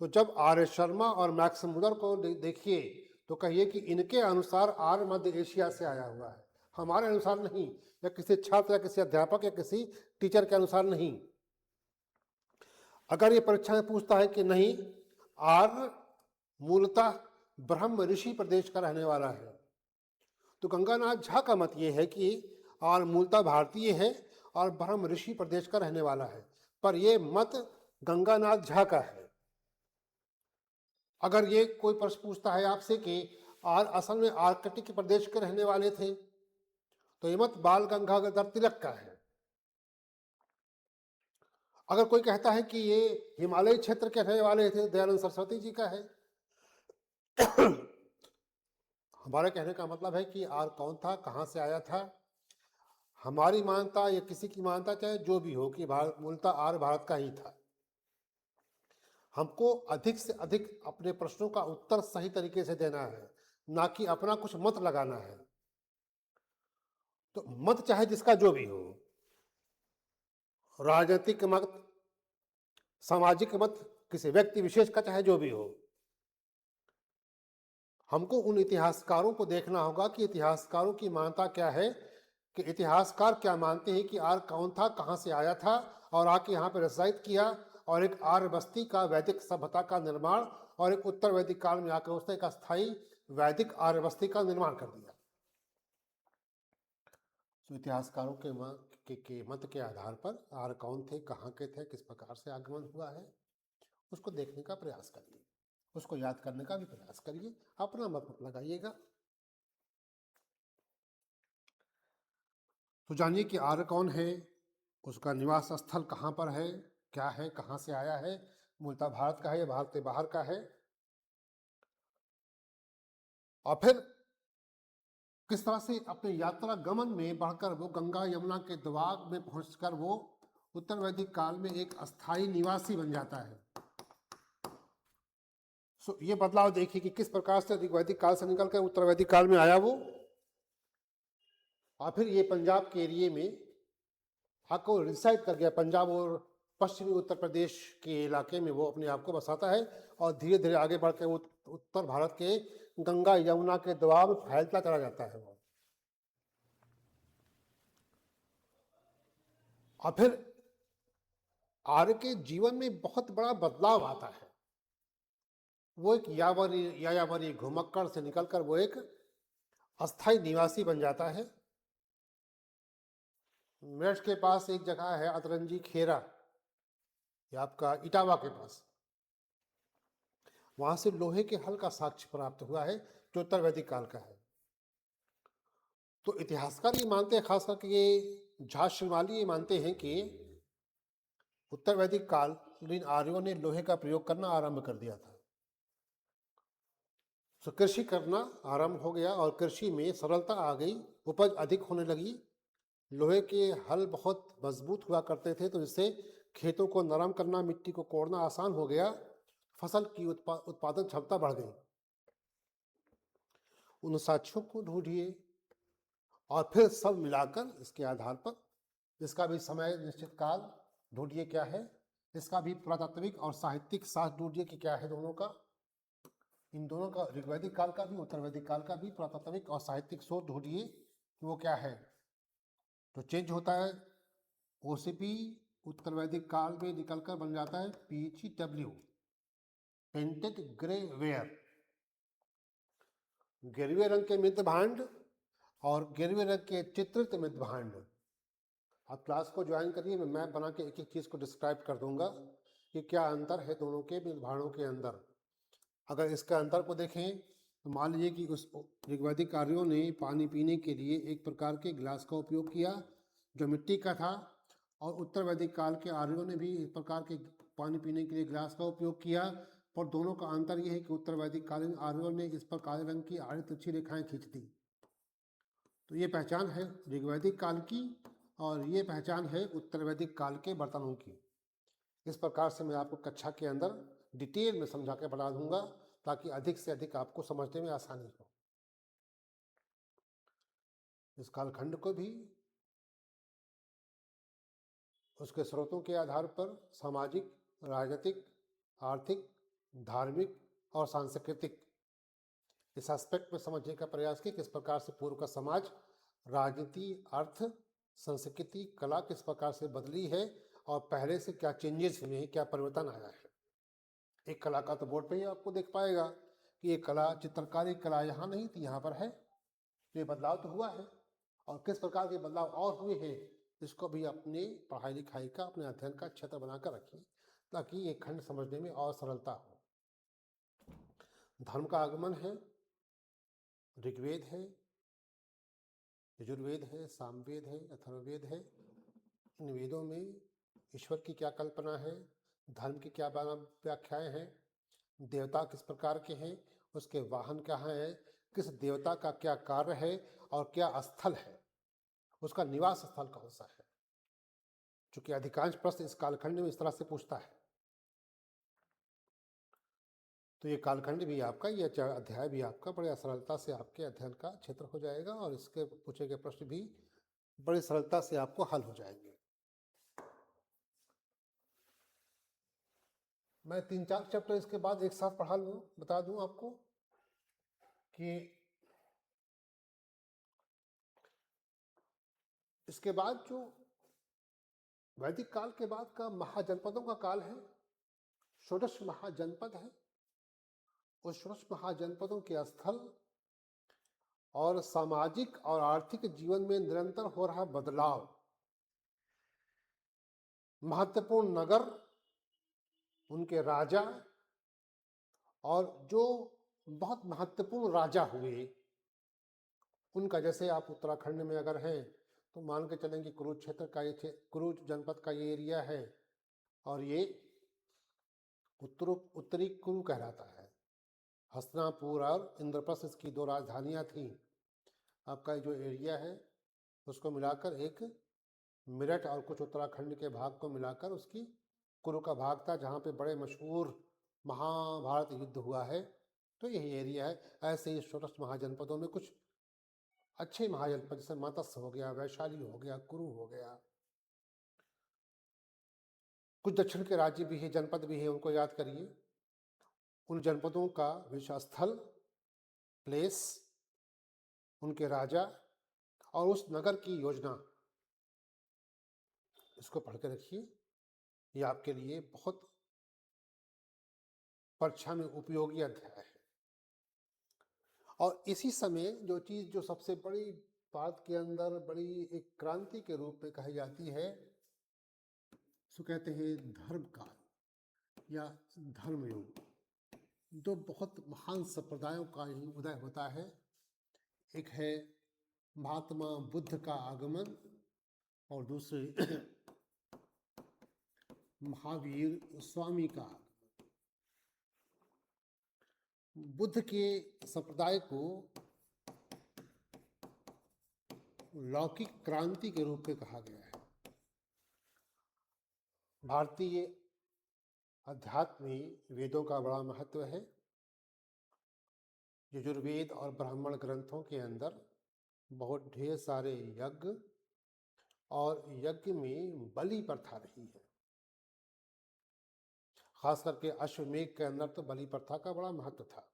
S1: तो जब आर एस शर्मा और मैक्स मुलर को देखिए तो कहिए कि इनके अनुसार आर्य मध्य एशिया से आया हुआ है, हमारे अनुसार नहीं, या किसी छात्र या किसी अध्यापक या किसी टीचर के अनुसार नहीं। अगर ये परीक्षा में पूछता है कि नहीं आर्य मूलतः ब्रह्म ऋषि प्रदेश का रहने वाला है, तो गंगानाथ झा का मत ये है कि आर्य मूलतः भारतीय है और ब्रह्म ऋषि प्रदेश का रहने वाला है, पर यह मत गंगानाथ झा का है। अगर ये कोई प्रश्न पूछता है आपसे कि आर्य असल में आर्कटिक प्रदेश के रहने वाले थे, तो ये मत बाल गंगाधर तिलक का है। अगर कोई कहता है कि ये हिमालय क्षेत्र के रहने वाले थे, दयानंद सरस्वती जी का है। हमारे कहने का मतलब है कि आर्य कौन था, कहाँ से आया था, हमारी मान्यता या किसी की मान्यता चाहे जो भी हो कि भारत मूलतः आर्य भारत का ही था। हमको अधिक से अधिक अपने प्रश्नों का उत्तर सही तरीके से देना है, ना कि अपना कुछ मत लगाना है। तो मत चाहे जिसका जो भी हो, राजनीतिक मत, सामाजिक मत, किसी व्यक्ति विशेष का चाहे जो भी हो, हमको उन इतिहासकारों को देखना होगा कि इतिहासकारों की मान्यता क्या है, कि इतिहासकार क्या मानते हैं कि आर्य कौन था, कहाँ से आया था और आके यहाँ पर रसायत किया और एक आर्य बस्ती का वैदिक सभ्यता का निर्माण और एक उत्तर वैदिक काल में आकर उसने एक अस्थायी वैदिक आर्य बस्ती का निर्माण कर दिया। तो इतिहासकारों के मत के आधार पर आर्य कौन थे, कहाँ के थे, किस प्रकार से आगमन हुआ है, उसको देखने का प्रयास करिए, उसको याद करने का भी प्रयास करिए, अपना मत मत लगाइएगा। तो जानिए कि आर्य कौन है, उसका निवास स्थल कहाँ पर है, क्या है, कहाँ से आया है, मूलतः भारत का है या भारत के बाहर का है, और फिर किस तरह से अपने यात्रा गमन में बढ़कर वो गंगा यमुना के दोआब में पहुंचकर वो उत्तर वैदिक काल में एक अस्थायी निवासी बन जाता है। सो ये बदलाव देखिए कि किस प्रकार से वैदिक काल से निकलकर उत्तर वैदिक काल में आया वो, और फिर ये पंजाब के एरिए में आको रिसाइड कर गया, पंजाब और पश्चिमी उत्तर प्रदेश के इलाके में वो अपने आप को बसाता है और धीरे धीरे आगे बढ़ के वो उत्तर भारत के गंगा यमुना के दबाव में फैलता चला जाता है वो। और फिर आर्य के जीवन में बहुत बड़ा बदलाव आता है, वो एक यायावरी घुमक्कड़ से निकलकर वो एक अस्थायी निवासी बन जाता है। मेरठ के पास एक जगह है अतरंजी खेरा, ये आपका इटावा के पास, वहां से लोहे के हल का साक्ष्य प्राप्त हुआ है जो उत्तर वैदिक काल का है। तो इतिहासकार ये मानते हैं, खास करके ये झा श्रीमाली ये मानते हैं कि उत्तर वैदिक कालीन आर्यों ने लोहे का प्रयोग करना आरंभ कर दिया था। तो कृषि करना आरंभ हो गया और कृषि में सरलता आ गई, उपज अधिक होने लगी, लोहे के हल बहुत मजबूत हुआ करते थे, तो इससे खेतों को नरम करना, मिट्टी को कोड़ना आसान हो गया, फसल की उत्पादन क्षमता बढ़ गई। उन साक्ष्यों को ढूंढिए और फिर सब मिलाकर इसके आधार पर इसका भी समय निश्चित काल ढूंढिए क्या है, इसका भी पुरातात्विक और साहित्यिक साथ ढूंढिए कि क्या है दोनों का, इन दोनों का ऋग्वैदिक काल का भी उत्तर वैदिक काल का भी पुरातात्विक और साहित्यिक स्रोत ढूंढिए कि वो क्या है। तो चेंज होता है, ओसीपी उत्तर वैदिक काल में निकलकर बन जाता है PGW, पेंटेड ग्रे वेयर, गिरवे रंग के मित्र भांड और गिरवे रंग के चित्रित मित्र भांड। आप क्लास को ज्वाइन करिए, मैं मैप बना के एक एक चीज़ को डिस्क्राइब कर दूंगा कि क्या अंतर है दोनों के मित्र भांडों के अंदर। अगर इसका अंतर को देखें तो मान लीजिए कि उस ऋग्वैदिक आर्यों ने पानी पीने के लिए एक प्रकार के गिलास का उपयोग किया जो मिट्टी का था, और उत्तर वैदिक काल के आर्यों ने भी इस प्रकार के पानी पीने के लिए गिलास का उपयोग किया, पर दोनों का अंतर यह है कि उत्तर वैदिक कालीन आर्यों ने इस पर काले रंग की आड़ी तिरछी रेखाएं खींच दी तो ये पहचान है ऋग्वैदिक काल की और ये पहचान है उत्तर वैदिक काल के बर्तनों की। इस प्रकार से मैं आपको कक्षा के अंदर डिटेल में समझा के बता दूंगा ताकि अधिक से अधिक आपको समझने में आसानी हो। इस कालखंड को भी उसके स्रोतों के आधार पर सामाजिक, राजनीतिक, आर्थिक, धार्मिक और सांस्कृतिक इस एस्पेक्ट में समझने का प्रयास किया। किस प्रकार से पूर्व का समाज, राजनीति, अर्थ, संस्कृति, कला किस प्रकार से बदली है और पहले से क्या चेंजेस हुए हैं, क्या परिवर्तन आया है। एक कला का तो बोर्ड पे ही आपको देख पाएगा कि ये कला, चित्रकारी कला यहाँ नहीं थी, यहाँ पर है। ये बदलाव तो हुआ है और किस प्रकार के बदलाव और हुए हैं इसको भी अपने पढ़ाई लिखाई का, अपने अध्ययन का क्षेत्र बनाकर रखिए ताकि ये खंड समझने में और सरलता हो। धर्म का आगमन है, ऋग्वेद है, यजुर्वेद है, सामवेद है, अथर्ववेद है। इन वेदों में ईश्वर की क्या कल्पना है, धर्म की क्या व्याख्याएं हैं, देवता किस प्रकार के हैं, उसके वाहन क्या हैं, किस देवता का क्या कार्य है और क्या स्थल है, उसका निवास स्थल कौन सा है। चूंकि अधिकांश प्रश्न इस कालखंड में इस तरह से पूछता है तो ये कालखंड भी आपका, ये अध्याय भी आपका बड़े सरलता से आपके अध्ययन का क्षेत्र हो जाएगा और इसके पूछे गए प्रश्न भी बड़ी सरलता से आपको हल हो जाएंगे। मैं 3-4 चैप्टर इसके बाद एक साथ पढ़ा लूँ, बता दूं आपको कि इसके बाद जो वैदिक काल के बाद का महाजनपदों का काल है, षोडश महाजनपद है। उस षोडश महाजनपदों के स्थल और सामाजिक और आर्थिक जीवन में निरंतर हो रहा बदलाव, महत्वपूर्ण नगर, उनके राजा और जो बहुत महत्वपूर्ण राजा हुए उनका, जैसे आप उत्तराखंड में अगर हैं तो मान के चलें कि कुरुक्षेत्र का ये, कुरुज जनपद का ये एरिया है और ये उत्तरी कुरु कहलाता है। हस्तिनापुर और इंद्रप्रस्थ इसकी 2 राजधानियां थीं। आपका जो एरिया है उसको मिलाकर एक मेरठ और कुछ उत्तराखंड के भाग को मिलाकर उसकी कुरु का भाग था जहाँ पे बड़े मशहूर महाभारत युद्ध हुआ है। तो यही एरिया है। ऐसे ही षोडश महाजनपदों में कुछ अच्छे महाजनपद जैसे मत्स्य हो गया, वैशाली हो गया, कुरु हो गया, कुछ दक्षिण के राज्य भी है, जनपद भी है, उनको याद करिए। उन जनपदों का विषय स्थल, प्लेस, उनके राजा और उस नगर की योजना, इसको पढ़ के रखिए। ये आपके लिए बहुत परीक्षा में उपयोगी अध्याय है। और इसी समय जो चीज जो सबसे बड़ी बात के अंदर बड़ी एक क्रांति के रूप में कही जाती है सो कहते हैं धर्म काल या धर्मयुग। दो बहुत महान संप्रदायों का ही उदय होता है। एक है महात्मा बुद्ध का आगमन और दूसरी महावीर स्वामी का आगमन। बुद्ध के संप्रदाय को लौकिक क्रांति के रूप में कहा गया है। भारतीय अध्यात्म में वेदों का बड़ा महत्व है। यजुर्वेद और ब्राह्मण ग्रंथों के अंदर बहुत ढेर सारे यज्ञ और यज्ञ में बलि प्रथा रही है। खास करके अश्वमेध के अंदर तो बलि प्रथा का बड़ा महत्व था।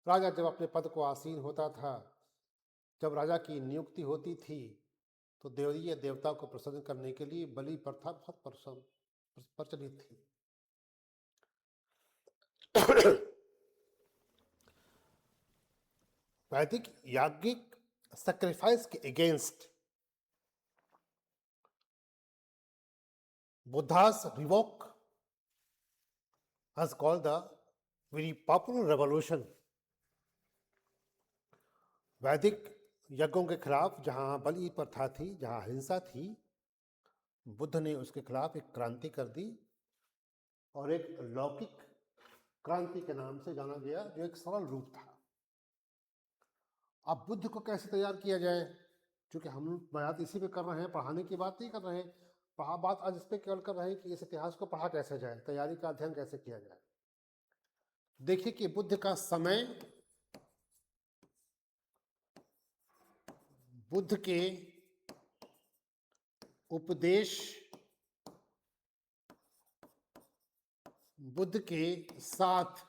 S1: राजा जब अपने पद को आसीन होता था, जब राजा की नियुक्ति होती थी तो देवीय देवता को प्रसन्न करने के लिए बलि प्रथा बहुत प्रचलित थी। वैदिक याज्ञिक sacrifice के against Buddha's revoke has called the very popular revolution। वैदिक यज्ञों के खिलाफ जहाँ बलि प्रथा थी, जहाँ हिंसा थी, बुद्ध ने उसके खिलाफ एक क्रांति कर दी और एक लौकिक क्रांति के नाम से जाना गया जो एक सरल रूप था। अब बुद्ध को कैसे तैयार किया जाए, क्योंकि हम बात इसी पे कर रहे हैं, पढ़ाने की बात नहीं कर रहे हैं, बात आज इस पे केवल कर रहे हैं कि इस इतिहास को पढ़ा कैसे जाए, तैयारी का अध्ययन कैसे किया जाए। देखिए कि बुद्ध का समय, बुद्ध के उपदेश, बुद्ध के साथ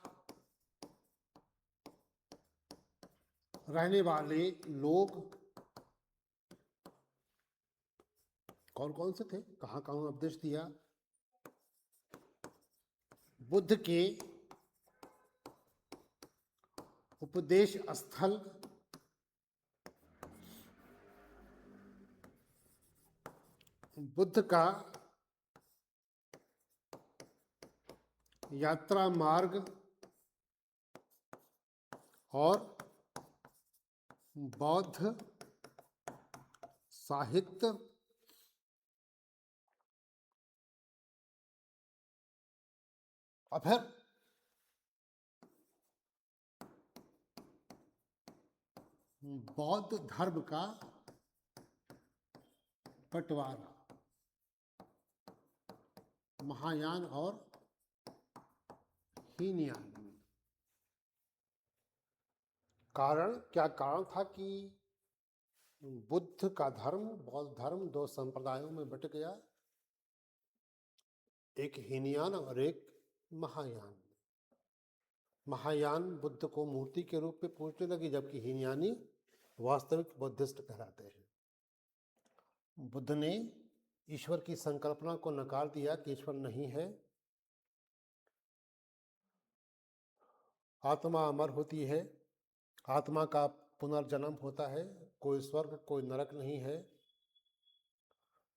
S1: रहने वाले लोग कौन कौन से थे, कहाँ कहाँ उपदेश दिया, बुद्ध के उपदेश स्थल, बुद्ध का यात्रा मार्ग और बौद्ध साहित्य, और फिर बौद्ध धर्म का बंटवारा, महायान और हीनयान। कारण क्या कारण था कि बुद्ध का धर्म, बौद्ध धर्म दो संप्रदायों में बट गया, एक हीनयान और एक महायान। महायान बुद्ध को मूर्ति के रूप में पूजने लगी, जबकि हीनयानी वास्तविक बुद्धिस्ट कहलाते हैं। बुद्ध ने ईश्वर की संकल्पना को नकार दिया कि ईश्वर नहीं है, आत्मा अमर होती है, आत्मा का पुनर्जन्म होता है, कोई स्वर्ग कोई नरक नहीं है।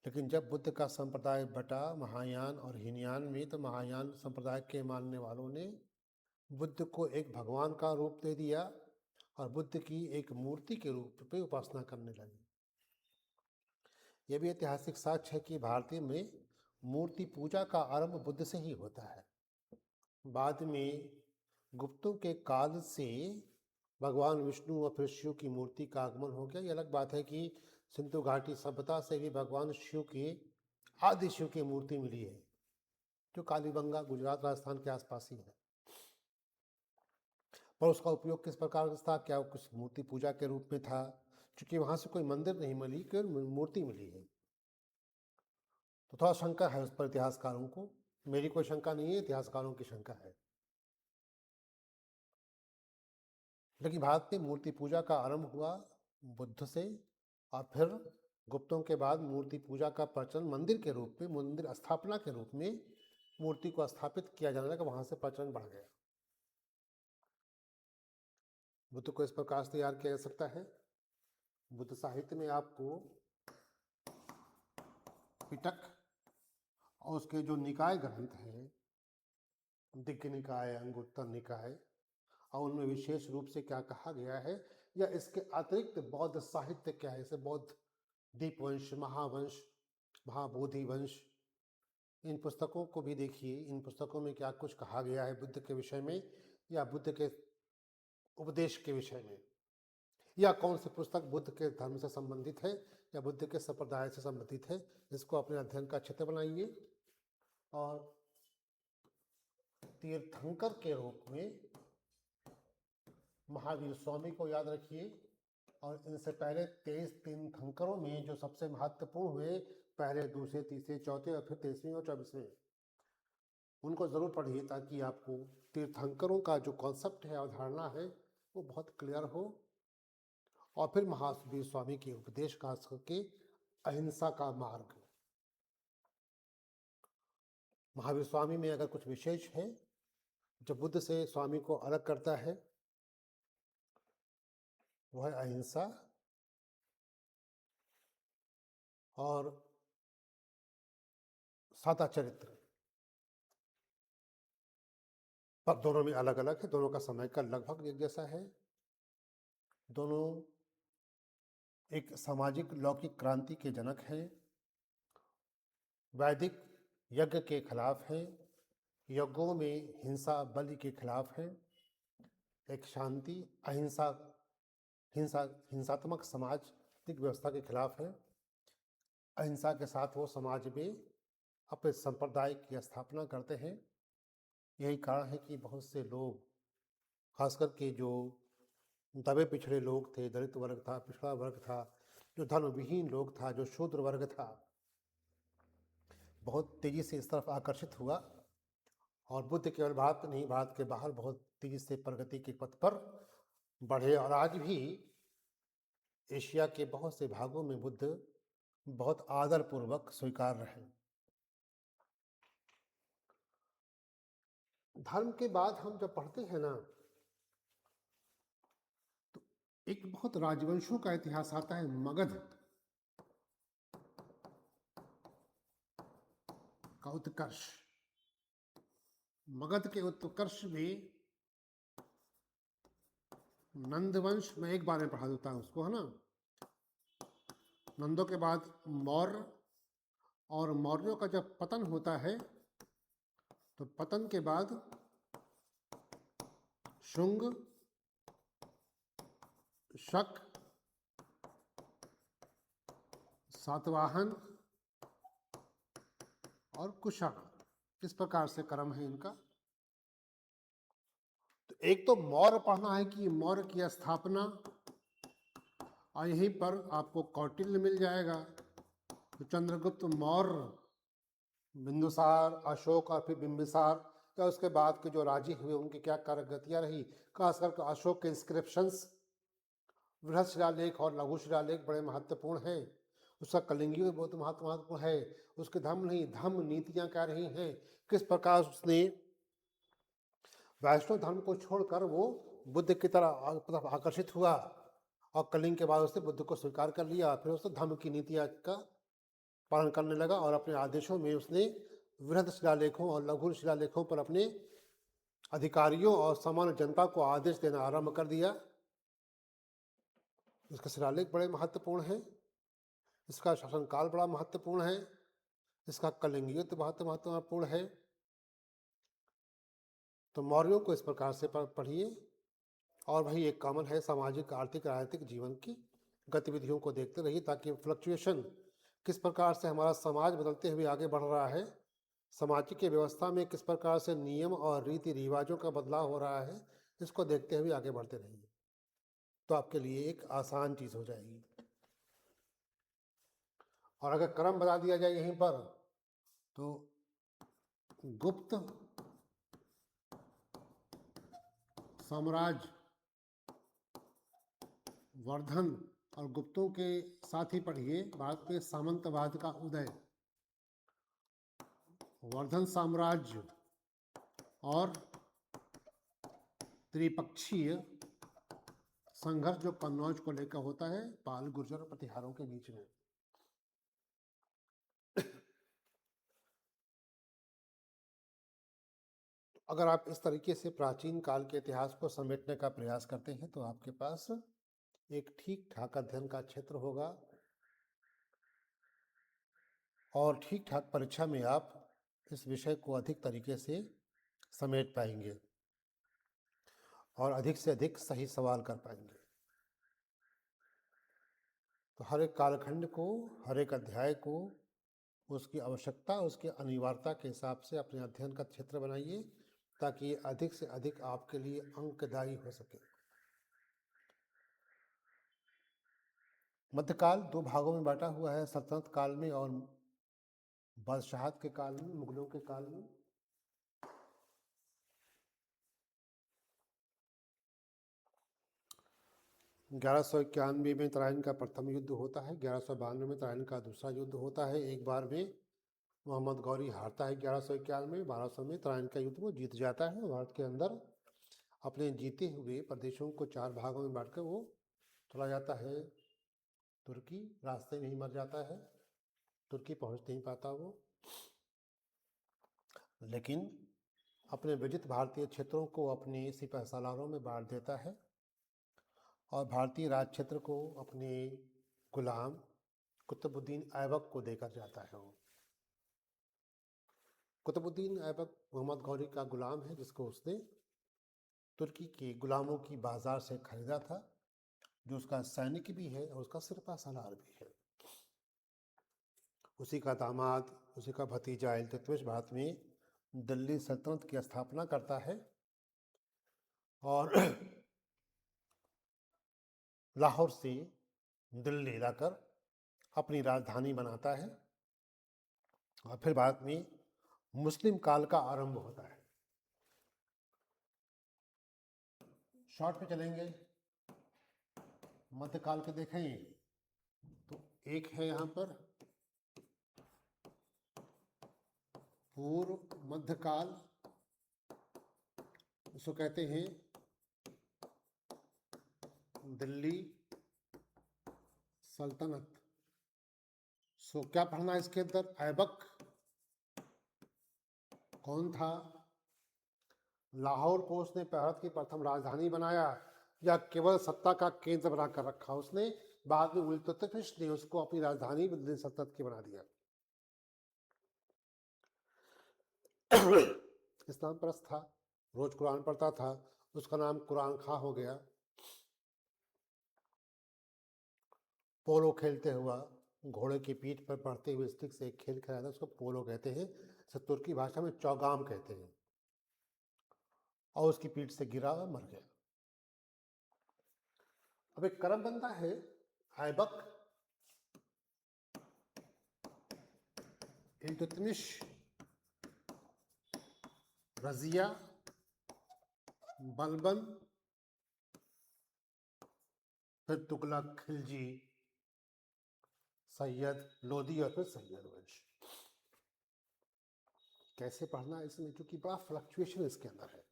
S1: लेकिन जब बुद्ध का संप्रदाय बटा महायान और हीनयान में, तो महायान संप्रदाय के मानने वालों ने बुद्ध को एक भगवान का रूप दे दिया और बुद्ध की एक मूर्ति के रूप में उपासना करने लगे। यह भी ऐतिहासिक साक्ष्य है कि भारतीय में मूर्ति पूजा का आरंभ बुद्ध से ही होता है। बाद में गुप्तों के काल से भगवान विष्णु और फिर शिव की मूर्ति का आगमन हो गया। ये अलग बात है कि सिंधु घाटी सभ्यता से भी भगवान शिव की, आदि शिव की मूर्ति मिली है, जो कालीबंगा गुजरात राजस्थान के आसपास ही है। पर उसका उपयोग किस प्रकार से था, क्या वो कुछ मूर्ति पूजा के रूप में था, क्योंकि वहां से कोई मंदिर नहीं मिली, केवल मूर्ति मिली है। तो थोड़ा शंका है उस पर इतिहासकारों को, मेरी कोई शंका नहीं है, इतिहासकारों की शंका है। लेकिन भारत में मूर्ति पूजा का आरंभ हुआ बुद्ध से, और फिर गुप्तों के बाद मूर्ति पूजा का प्रचलन मंदिर के रूप में, मंदिर स्थापना के रूप में मूर्ति को स्थापित किया जाने लगा, वहां से प्रचलन बढ़ गया। बुद्ध को इस प्रकार से तैयार किया जा सकता है। बुद्ध साहित्य में आपको पिटक और उसके जो निकाय ग्रंथ हैं, दिग्ग निकाय, अंगुत्तर निकाय, और उनमें विशेष रूप से क्या कहा गया है, या इसके अतिरिक्त बौद्ध साहित्य क्या है, जैसे बौद्ध दीपवंश, महावंश, महाबोधि वंश, इन पुस्तकों को भी देखिए। इन पुस्तकों में क्या कुछ कहा गया है बुद्ध के विषय में, या बुद्ध के उपदेश के विषय में, या कौन सी पुस्तक बुद्ध के धर्म से संबंधित है या बुद्ध के संप्रदाय से संबंधित है। इसको अपने अध्ययन का क्षेत्र बनाइए। और तीर्थंकर के रूप में महावीर स्वामी को याद रखिए, और इनसे पहले 23 तीर्थंकरों में जो सबसे महत्वपूर्ण हुए, पहले, दूसरे, तीसरे, चौथे और फिर 23वें और 24वें, उनको जरूर पढ़िए, ताकि आपको तीर्थंकरों का जो कॉन्सेप्ट है, अवधारणा है, वो बहुत क्लियर हो। और फिर महावीर स्वामी के उपदेश, खास करके अहिंसा का मार्ग। महावीर स्वामी में अगर कुछ विशेष है जो बुद्ध से स्वामी को अलग करता है, वह है अहिंसा और सादा चरित्र। पर दोनों में अलग अलग है, दोनों का समय का लगभग एक जैसा है। दोनों एक सामाजिक लौकिक क्रांति के जनक हैं, वैदिक यज्ञ के खिलाफ हैं, यज्ञों में हिंसा बलि के खिलाफ है, एक शांति अहिंसा हिंसात्मक सामाजिक व्यवस्था के खिलाफ है। अहिंसा के साथ वो समाज में अपने संप्रदाय की स्थापना करते हैं। यही कारण है कि बहुत से लोग, खासकर के जो दबे पिछड़े लोग थे, दलित वर्ग था, पिछड़ा वर्ग था, जो धन विहीन लोग था, जो शूद्र वर्ग था, बहुत तेजी से इस तरफ आकर्षित हुआ और बुद्ध केवल भारत नहीं, भारत के बाहर बहुत तेजी से प्रगति के पथ पर बढ़े। और आज भी एशिया के बहुत से भागों में बुद्ध बहुत आदरपूर्वक स्वीकार रहे। धर्म के बाद हम जब पढ़ते हैं ना, तो एक बहुत राजवंशों का इतिहास आता है। मगध का उत्कर्ष, मगध के उत्कर्ष में नंदवंश, मैं एक बार में पढ़ा देता हूँ उसको, है ना। नंदों के बाद मौर्य, और मौर्यों का जब पतन होता है तो पतन के बाद शुंग, शक, सातवाहन और कुशक, इस प्रकार से क्रम है इनका। तो एक तो मौर्य पढ़ना है कि मौर्य की स्थापना, और यहीं पर आपको कौटिल्य मिल जाएगा। तो चंद्रगुप्त मौर्य, बिंदुसार, अशोक और फिर बिंबिसार, या उसके बाद के जो राजे हुए उनकी क्या कार्यगतियाँ रही, खासकर अशोक के इंस्क्रिप्शंस, वृहद शिलालेख और लघु शिलालेख बड़े महत्वपूर्ण हैं। उसका कलिंगी में बहुत महत्वपूर्ण है। उसके धम्म नीतियाँ क्या रही हैं, किस प्रकार उसने वैष्णव धर्म को छोड़कर वो बुद्ध की तरफ आकर्षित हुआ, और कलिंग के बाद उसने बुद्ध को स्वीकार कर लिया। फिर उसने धम्म की नीतियाँ का पालन करने लगा और अपने आदेशों में उसने वृहद शिलालेखों और लघु शिलालेखों पर अपने अधिकारियों और सामान्य जनता को आदेश देना आरंभ कर दिया। इसका शिलालेख बड़े महत्वपूर्ण है, इसका शासनकाल बड़ा महत्वपूर्ण है, इसका कलिंग युद्ध बहुत महत्वपूर्ण है। तो मौर्यों को इस प्रकार से पढ़िए, और वही एक कॉमन है, सामाजिक, आर्थिक, राजनीतिक जीवन की गतिविधियों को देखते रहिए, ताकि फ्लक्चुएशन, किस प्रकार से हमारा समाज बदलते हुए आगे बढ़ रहा है, सामाजिक की व्यवस्था में किस प्रकार से नियम और रीति रिवाजों का बदलाव हो रहा है, इसको देखते हुए आगे बढ़ते रहिए, तो आपके लिए एक आसान चीज़ हो जाएगी। और अगर क्रम बता दिया जाए यहीं पर, तो गुप्त साम्राज्य, वर्धन, और गुप्तों के साथ ही पढ़िए भारत में सामंतवाद का उदय, वर्धन साम्राज्य और त्रिपक्षीय संघर्ष जो कन्नौज को लेकर होता है, पाल, गुर्जर और प्रतिहारों के बीच में। अगर आप इस तरीके से प्राचीन काल के इतिहास को समेटने का प्रयास करते हैं, तो आपके पास एक ठीक ठाक अध्ययन का क्षेत्र होगा, और ठीक ठाक परीक्षा में आप इस विषय को अधिक तरीके से समेट पाएंगे और अधिक से अधिक सही सवाल कर पाएंगे। तो हर एक कालखंड को, हर एक अध्याय को उसकी आवश्यकता, उसकी अनिवार्यता के हिसाब से अपने अध्ययन का क्षेत्र बनाइए, ताकि अधिक से अधिक आपके लिए अंकदायी हो सके। मध्यकाल दो भागों में बांटा हुआ है, सल्तनत काल में और बादशाहत के काल में, मुगलों के काल में। ग्यारह सौ इक्यानवे में तराइन का प्रथम युद्ध होता है, 1192 में तराइन का दूसरा युद्ध होता है। एक बार में मोहम्मद गौरी हारता है 1191 में, 1200 में तराइन का युद्ध वो जीत जाता है। भारत के अंदर अपने जीते हुए प्रदेशों को 4 भागों में बांटकर वो चला जाता है तुर्की, रास्ते में ही मर जाता है, तुर्की पहुंच नहीं पाता वो, लेकिन अपने विजित भारतीय क्षेत्रों को अपने सिपह सालारों में बांट देता है, और भारतीय राज क्षेत्र को अपने गुलाम कुतुबुद्दीन ऐबक को देकर जाता है। वो कुतुबुद्दीन ऐबक मोहम्मद गौरी का गुलाम है, जिसको उसने तुर्की के गुलामों की बाजार से खरीदा था, जो उसका सैनिक भी है और उसका सिरपा सालार भी है। उसी का दामाद, उसी का भतीजा इल्तुतमिश बाद में दिल्ली सल्तनत की स्थापना करता है और लाहौर से दिल्ली लाकर अपनी राजधानी बनाता है और फिर बाद में मुस्लिम काल का आरंभ होता है। शॉर्ट पे चलेंगे, मध्यकाल के देखें तो एक है यहाँ पर पूर्व मध्यकाल, उसको कहते हैं दिल्ली सल्तनत। सो क्या पढ़ना है इसके अंदर? ऐबक कौन था, लाहौर को उसने भारत की प्रथम राजधानी बनाया या केवल सत्ता का केंद्र बनाकर रखा उसने? बाद में इल्तुतमिश ने उसको अपनी राजधानी दिल्ली सल्तनत की बना दिया। इस्लाम परस्त था, रोज कुरान पढ़ता था, उसका नाम कुरान खां हो गया। पोलो खेलते हुआ घोड़े की पीठ पर बढ़ते हुए स्टिक से एक खेल खेला था, उसको पोलो कहते हैं, तुर्की भाषा में चौगाम कहते हैं। और उसकी पीठ से गिरा और मर गया। अब एक करम बनता है ऐबक इल्तुतमिश रजिया बलबन फिर तुगलक खिलजी सैयद लोदी और फिर सैयद वंश। कैसे पढ़ना है इसमें, क्योंकि बड़ा फ्लक्चुएशन इसके अंदर है।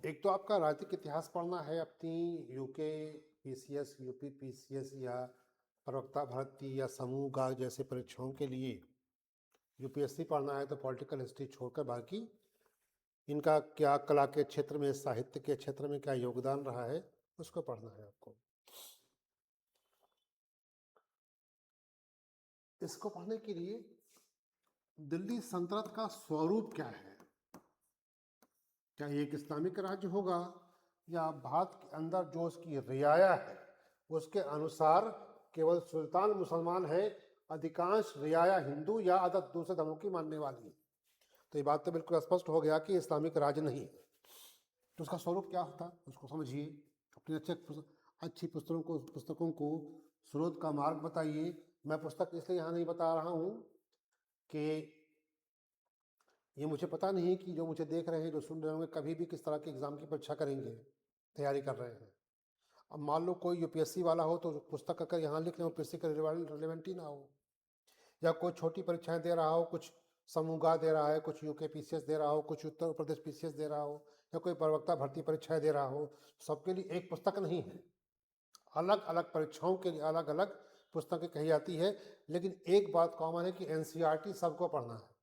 S1: एक तो आपका राजनीतिक इतिहास पढ़ना है अपनी यूके पीसीएस, यूपी पीसीएस या प्रवक्ता भर्ती या समूह का जैसे परीक्षाओं के लिए यूपीएससी पढ़ना है तो पॉलिटिकल हिस्ट्री छोड़कर बाकी इनका क्या कला के क्षेत्र में, साहित्य के क्षेत्र में क्या योगदान रहा है उसको पढ़ना है आपको। इसको पढ़ने के लिए दिल्ली सल्तनत का स्वरूप क्या है, क्या ये एक इस्लामिक राज्य होगा या भारत के अंदर जो उसकी रियाया है उसके अनुसार केवल सुल्तान मुसलमान है, अधिकांश रियाया हिंदू या अदद दूसरे धर्मों की मानने वाली है। तो ये बात तो बिल्कुल स्पष्ट हो गया कि इस्लामिक राज्य नहीं है। तो उसका स्वरूप क्या होता उसको समझिए, अपनी अच्छी पुस्तकों को स्रोत का मार्ग बताइए। मैं पुस्तक इसलिए यहाँ नहीं बता रहा हूँ कि ये मुझे पता नहीं कि जो मुझे देख रहे हैं, जो सुन रहे होंगे, कभी भी किस तरह के एग्ज़ाम की परीक्षा करेंगे, तैयारी कर रहे हैं। अब मान लो कोई यूपीएससी वाला हो तो पुस्तक अगर यहाँ लिख लें यूपीएससी का रिलेवेंट ही ना हो, या कोई छोटी परीक्षाएं दे रहा हो, कुछ समूह दे रहा है, कुछ यूके पीसीएस दे रहा हो, कुछ उत्तर प्रदेश पीसीएस दे रहा हो, या कोई प्रवक्ता भर्ती परीक्षाएं दे रहा हो, सबके लिए एक पुस्तक नहीं है। अलग अलग परीक्षाओं के लिए अलग अलग पुस्तकें कही जाती है, लेकिन एक बात कॉमन है कि एनसीईआरटी सबको पढ़ना है।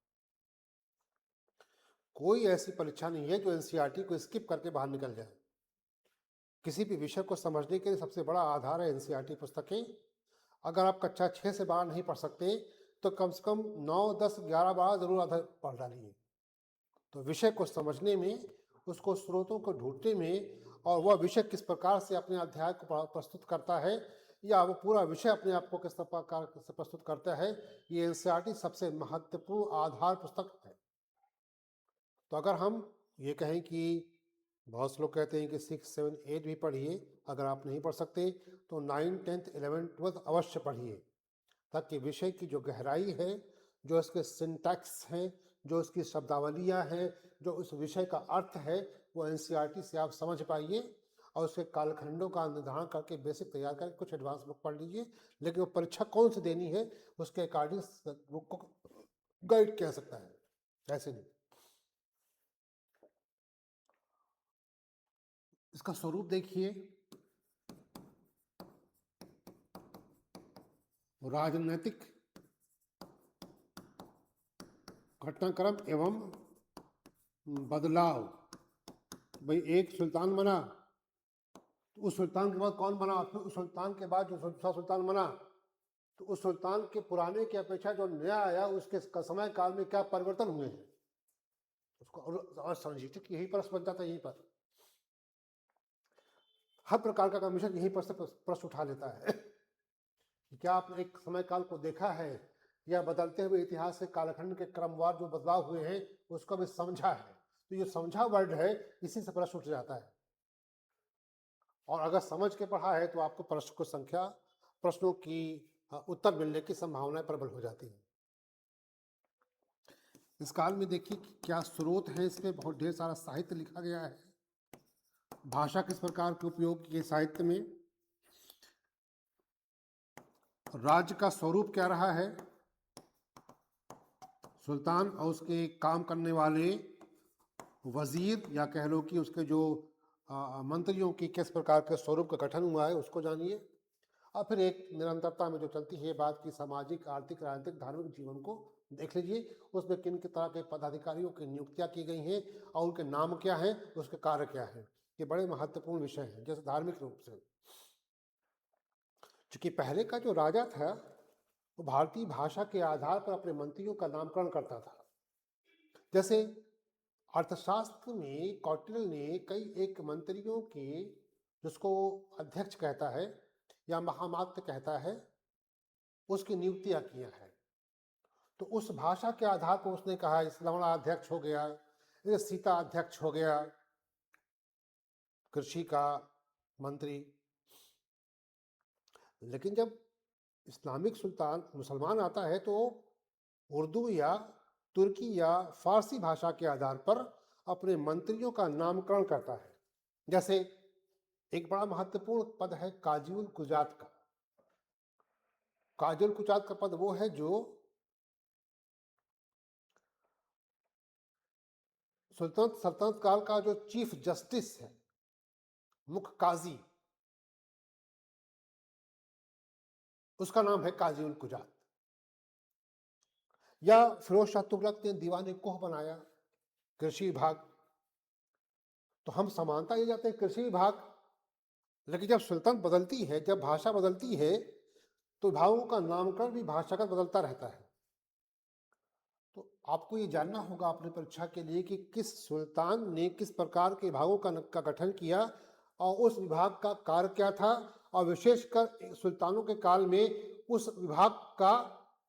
S1: कोई ऐसी परीक्षा नहीं है जो एनसीईआरटी को स्किप करके बाहर निकल जाए। किसी भी विषय को समझने के लिए सबसे बड़ा आधार है एनसीईआरटी पुस्तकें। अगर आप कक्षा 6 से बाहर नहीं पढ़ सकते तो कम से कम 9, 10, 11 बार जरूर आधार पढ़ डालिए। तो विषय को समझने में, उसको स्रोतों को ढूंढने में, और वह विषय किस प्रकार से अपने अध्याय को प्रस्तुत करता है या वो पूरा विषय अपने आप को किस प्रकार से प्रस्तुत करता है, ये एनसीईआरटी सबसे महत्वपूर्ण आधार पुस्तक है। तो अगर हम ये कहें कि बहुत से लोग कहते हैं कि 6, 7, 8 भी पढ़िए, अगर आप नहीं पढ़ सकते तो 9, 10, 11, 12 अवश्य पढ़िए, ताकि विषय की जो गहराई है, जो इसके सिंटैक्स हैं, जो इसकी शब्दावलियाँ हैं, जो उस विषय का अर्थ है, वो एनसीईआरटी से आप समझ पाइए। और उसके कालखंडों का निर्धारण करके बेसिक तैयार करके कुछ एडवांस बुक पढ़ लीजिए, लेकिन वो परीक्षा कौन सी देनी है उसके अकॉर्डिंग बुक को गाइड किया सकता है, ऐसे नहीं। इसका स्वरूप देखिए, राजनीतिक घटनाक्रम एवं बदलाव। भाई एक सुल्तान बना तो उस सुल्तान के बाद कौन बना, फिर उस सुल्तान के बाद जो दूसरा सुल्तान बना तो उस सुल्तान के पुराने की अपेक्षा जो नया आया उसके समय काल में क्या परिवर्तन हुए हैं उसको और समझिए। ठीक यही प्रश्न बन जाता है यहीं पर। हर प्रकार का कमीशन यहीं पर से प्रश्न उठा लेता है कि क्या आपने एक समय काल को देखा है या बदलते हुए इतिहास के कालखंड के क्रमवार जो बदलाव हुए हैं उसको भी समझा है। तो ये समझा वर्ड है, इसी से प्रश्न उठ जाता है। और अगर समझ के पढ़ा है तो आपको प्रश्नों की उत्तर मिलने की संभावनाएं प्रबल हो जाती हैं। इस काल में देखिए क्या स्रोत है, इसमें बहुत ढेर सारा साहित्य लिखा गया है। भाषा किस प्रकार के उपयोग की साहित्य में, राज्य का स्वरूप क्या रहा है, सुल्तान और उसके काम करने वाले वजीर या कह लो कि उसके जो मंत्रियों की किस प्रकार के स्वरूप का गठन हुआ है उसको जानिए। और फिर एक निरंतरता में जो चलती है बात की सामाजिक, आर्थिक, राजनीतिक, धार्मिक जीवन को देख लीजिए, उसमें किन किन तरह के पदाधिकारियों की नियुक्तियां की गई हैं और उनके नाम क्या हैं, उसके कार्य क्या हैं। ये बड़े महत्वपूर्ण विषय हैं। जैसे धार्मिक रूप से, क्योंकि पहले का जो राजा था वो भारतीय भाषा के आधार पर अपने मंत्रियों का नामकरण करता था। जैसे अर्थशास्त्र में कौटिल्य ने कई एक मंत्रियों के, जिसको अध्यक्ष कहता है या महामात्य कहता है, उसकी नियुक्तियां किया है। तो उस भाषा के आधार पर उसने कहा इस लवणा अध्यक्ष हो गया, इस सीता अध्यक्ष हो गया, कृषि का मंत्री। लेकिन जब इस्लामिक सुल्तान मुसलमान आता है तो उर्दू या तुर्की या फारसी भाषा के आधार पर अपने मंत्रियों का नामकरण करता है। जैसे एक बड़ा महत्वपूर्ण पद है काजीउल कुजात का। काजीउल कुजात का पद वो है जो सल्तनत काल का जो चीफ जस्टिस है, मुख्य काजी, उसका नाम है काजीउल कुजात। या फिरोज शाह तुगलक ने दीवाने कोह बनाया, कृषि विभाग। तो हम समानता ये जाते हैं कृषि विभाग, लेकिन जब सुल्तान बदलती है, जब भाषा बदलती है, तो विभागों का नामकरण भी भाषागत बदलता रहता है। तो आपको ये जानना होगा अपनी परीक्षा के लिए कि किस सुल्तान ने किस प्रकार के विभागों का गठन किया और उस विभाग का कार्य क्या था, और विशेषकर सुल्तानों के काल में उस विभाग का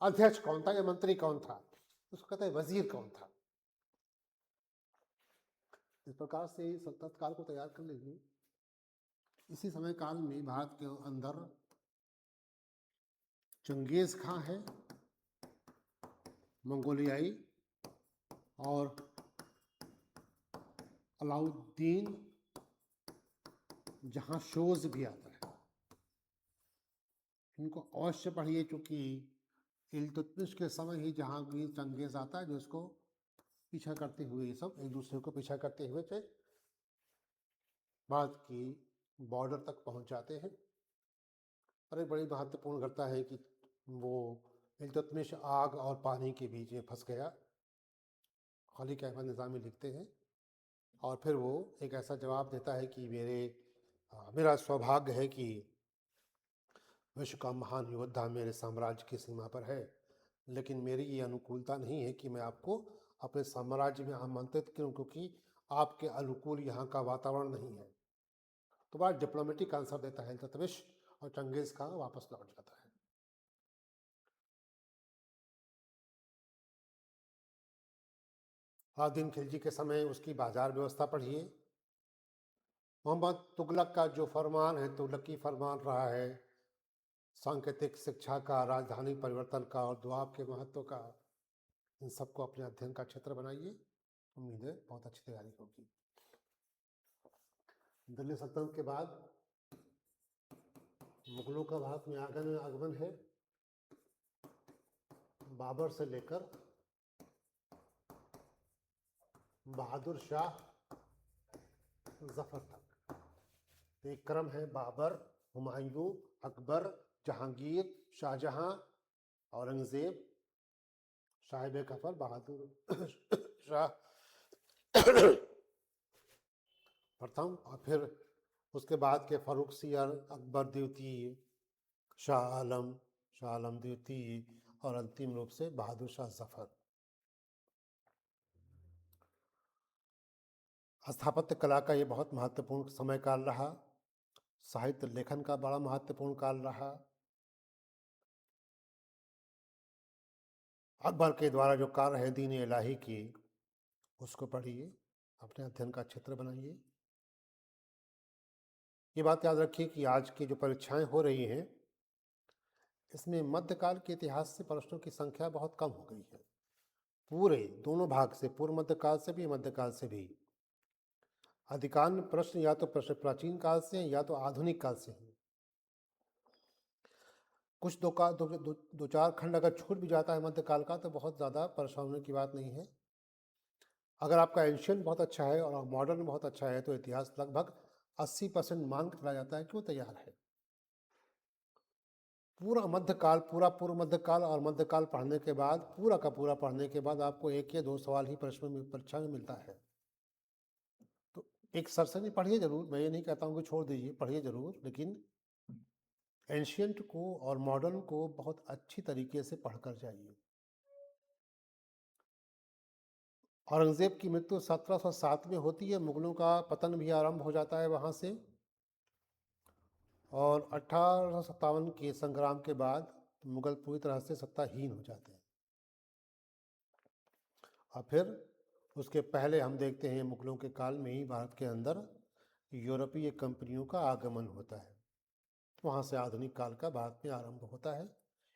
S1: अध्यक्ष कौन था या मंत्री कौन था, उसको कहते हैं वजीर कौन था। इस प्रकार से सल्तनत काल को तैयार कर लीजिए। इसी समय काल में भारत के अंदर चंगेज खां है, मंगोलियाई, और अलाउद्दीन जहां शोज भी आता है। इनको अवश्य पढ़िए, चूंकि इल्तुतमिश के समय ही जहांगीर चंगेज आता है, जो इसको पीछा करते हुए, ये सब एक दूसरे को पीछा करते हुए थे, भारत की बॉर्डर तक पहुंच जाते हैं। और एक बड़ी महत्वपूर्ण घटना है कि वो इल्तुतमिश आग और पानी के बीच में फंस गया। खलीक अहमद निज़ामी लिखते हैं, और फिर वो एक ऐसा जवाब देता है कि मेरा सौभाग्य है कि विश्व का महान योद्धा मेरे साम्राज्य की सीमा पर है, लेकिन मेरी ये अनुकूलता नहीं है कि मैं आपको अपने साम्राज्य में आमंत्रित करूं, क्योंकि आपके अनुकूल यहाँ का वातावरण नहीं है। तो बड़ा डिप्लोमेटिक आंसर देता है इल्तुतमिश, और चंगेज खां वापस लौट जाता है। अलाउद्दीन खिलजी के समय उसकी बाजार व्यवस्था पढ़िए। मोहम्मद तुगलक का जो फरमान है, तुगलकी फरमान रहा है, सांकेतिक शिक्षा का, राजधानी परिवर्तन का और दुआब के महत्व का, इन सबको अपने अध्ययन का क्षेत्र बनाइए। उम्मीद है बहुत अच्छी तैयारी होगी। दिल्ली सल्तनत के बाद मुगलों का भारत में आगमन है। बाबर से लेकर बहादुर शाह जफर तक एक क्रम है। बाबर, हुमायूं, अकबर, जहांगीर, शाहजहां, औरंगजेब, साहिब कफर, बहादुर शाह प्रथम, और फिर उसके बाद के फारूक सियर, अकबर द्वितीय, शाह आलम द्वितीय, और अंतिम रूप से बहादुर शाह जफर। स्थापत्य कला का ये बहुत महत्वपूर्ण समय काल रहा। साहित्य लेखन का बड़ा महत्वपूर्ण काल रहा। अकबर के द्वारा जो कार्य है दीन इलाही की, उसको पढ़िए, अपने अध्ययन का क्षेत्र बनाइए। ये बात याद रखिए कि आज की जो परीक्षाएं हो रही हैं, इसमें मध्यकाल के इतिहास से प्रश्नों की संख्या बहुत कम हो गई है। पूरे दोनों भाग से, पूर्व मध्यकाल से भी, मध्यकाल से भी अधिकांश प्रश्न या तो प्रश्न प्राचीन काल से हैं या तो आधुनिक काल से हैं। कुछ दो चार खंड अगर छूट भी जाता है मध्यकाल का तो बहुत ज़्यादा परेशान होने की बात नहीं है। अगर आपका एंशियंट बहुत अच्छा है और मॉडर्न बहुत अच्छा है तो इतिहास लगभग 80% मान के चला जाता है कि वो तैयार है। पूरा मध्यकाल, पूरा पूर्व मध्यकाल और मध्यकाल पढ़ने के बाद, पूरा का पूरा पढ़ने के बाद आपको 1 या 2 सवाल ही प्रश्न में परीक्षा में मिलता है। तो एक सरसरी पढ़िए जरूर, मैं ये नहीं कहता हूँ कि छोड़ दीजिए, पढ़िए जरूर, लेकिन एंशियंट को और मॉडर्न को बहुत अच्छी तरीके से पढ़कर जाइए। औरंगजेब की मृत्यु 1707 में होती है, मुगलों का पतन भी आरंभ हो जाता है वहाँ से, और 1857 के संग्राम के बाद मुगल पूरी तरह से सत्ताहीन हो जाते हैं। और फिर उसके पहले हम देखते हैं मुगलों के काल में ही भारत के अंदर यूरोपीय कंपनियों का आगमन होता है। वहाँ से आधुनिक काल का भारत में आरंभ होता है।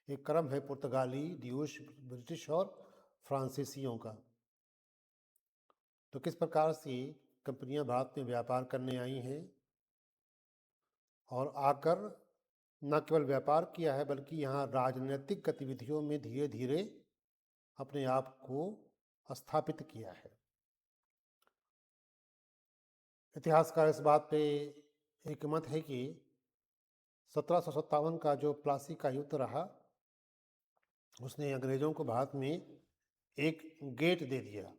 S1: एक क्रम है पुर्तगाली, ड्यूश, ब्रिटिश और फ्रांसीसियों का। तो किस प्रकार से कंपनियां भारत में व्यापार करने आई हैं और आकर न केवल व्यापार किया है बल्कि यहाँ राजनीतिक गतिविधियों में धीरे धीरे अपने आप को स्थापित किया है। इतिहासकार इस बात पे एक मत है कि 1757 का जो प्लासी का युद्ध रहा, उसने अंग्रेजों को भारत में एक गेट दे दिया,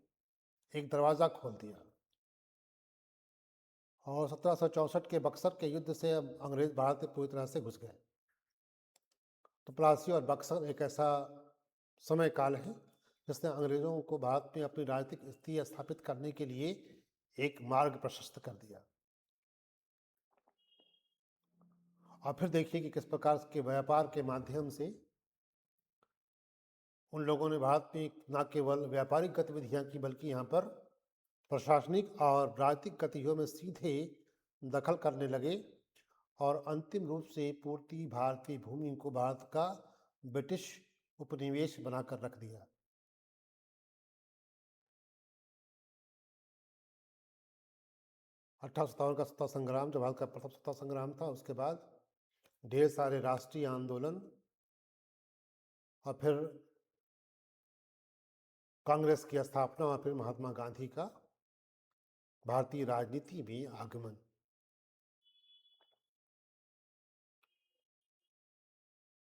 S1: एक दरवाज़ा खोल दिया। और 1764 के बक्सर के युद्ध से अब अंग्रेज भारत में पूरी तरह से घुस गए। तो प्लासी और बक्सर एक ऐसा समय काल है जिसने अंग्रेजों को भारत में अपनी राजनीतिक स्थिति स्थापित करने के लिए एक मार्ग प्रशस्त कर दिया। और फिर देखिए कि किस प्रकार के व्यापार के माध्यम से उन लोगों ने भारत में न केवल व्यापारिक गतिविधियां की बल्कि यहाँ पर प्रशासनिक और राजनीतिक गतिविधियों में सीधे दखल करने लगे और अंतिम रूप से पूर्ति भारतीय भूमि को भारत का ब्रिटिश उपनिवेश बनाकर रख दिया। अठारह का स्वतंत्रता संग्राम जो भारत का प्रथम स्वतंत्रता संग्राम था, उसके बाद ढेर सारे राष्ट्रीय आंदोलन और फिर कांग्रेस की स्थापना और फिर महात्मा गांधी का भारतीय राजनीति में आगमन।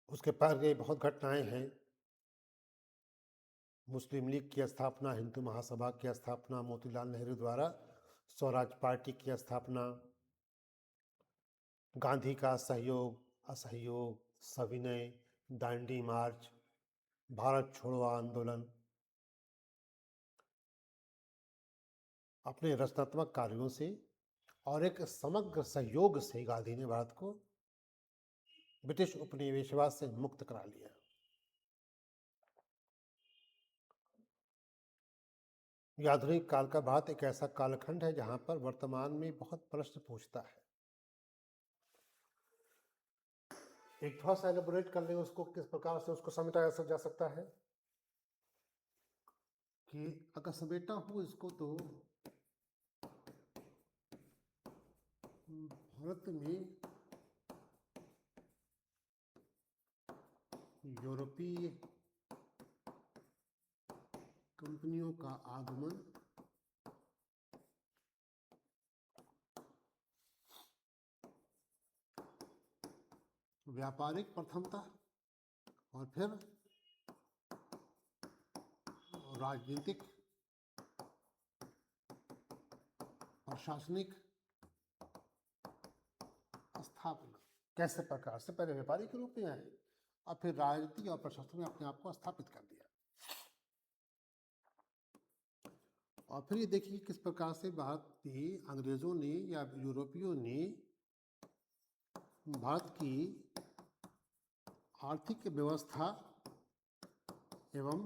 S1: उसके पहले बहुत घटनाएं हैं। मुस्लिम लीग की स्थापना, हिंदू महासभा की स्थापना, मोतीलाल नेहरू द्वारा स्वराज पार्टी की स्थापना, गांधी का सहयोग, असहयोग, सविनय, दांडी मार्च, भारत छोड़ो आंदोलन। अपने रचनात्मक कार्यों से और एक समग्र सहयोग से गांधी ने भारत को ब्रिटिश उपनिवेशवाद से मुक्त करा लिया। आधुनिक काल का भारत एक ऐसा कालखंड है जहां पर वर्तमान में बहुत प्रश्न पूछता है। एक थोड़ा सा एलेबोरेट कर लें उसको, किस प्रकार से उसको समेटा जा सकता है कि अगर समेटा हो इसको तो भारत में यूरोपीय कंपनियों का आगमन व्यापारिक प्रथमतः और फिर राजनीतिक, प्रशासनिक स्थापना। कैसे प्रकार से पहले व्यापारी के रूप में आए और फिर राजनीति और प्रशासन में अपने आप को स्थापित कर दिया। और फिर ये देखिए किस प्रकार से भारत में अंग्रेजों ने या यूरोपियों ने भारत की आर्थिक व्यवस्था एवं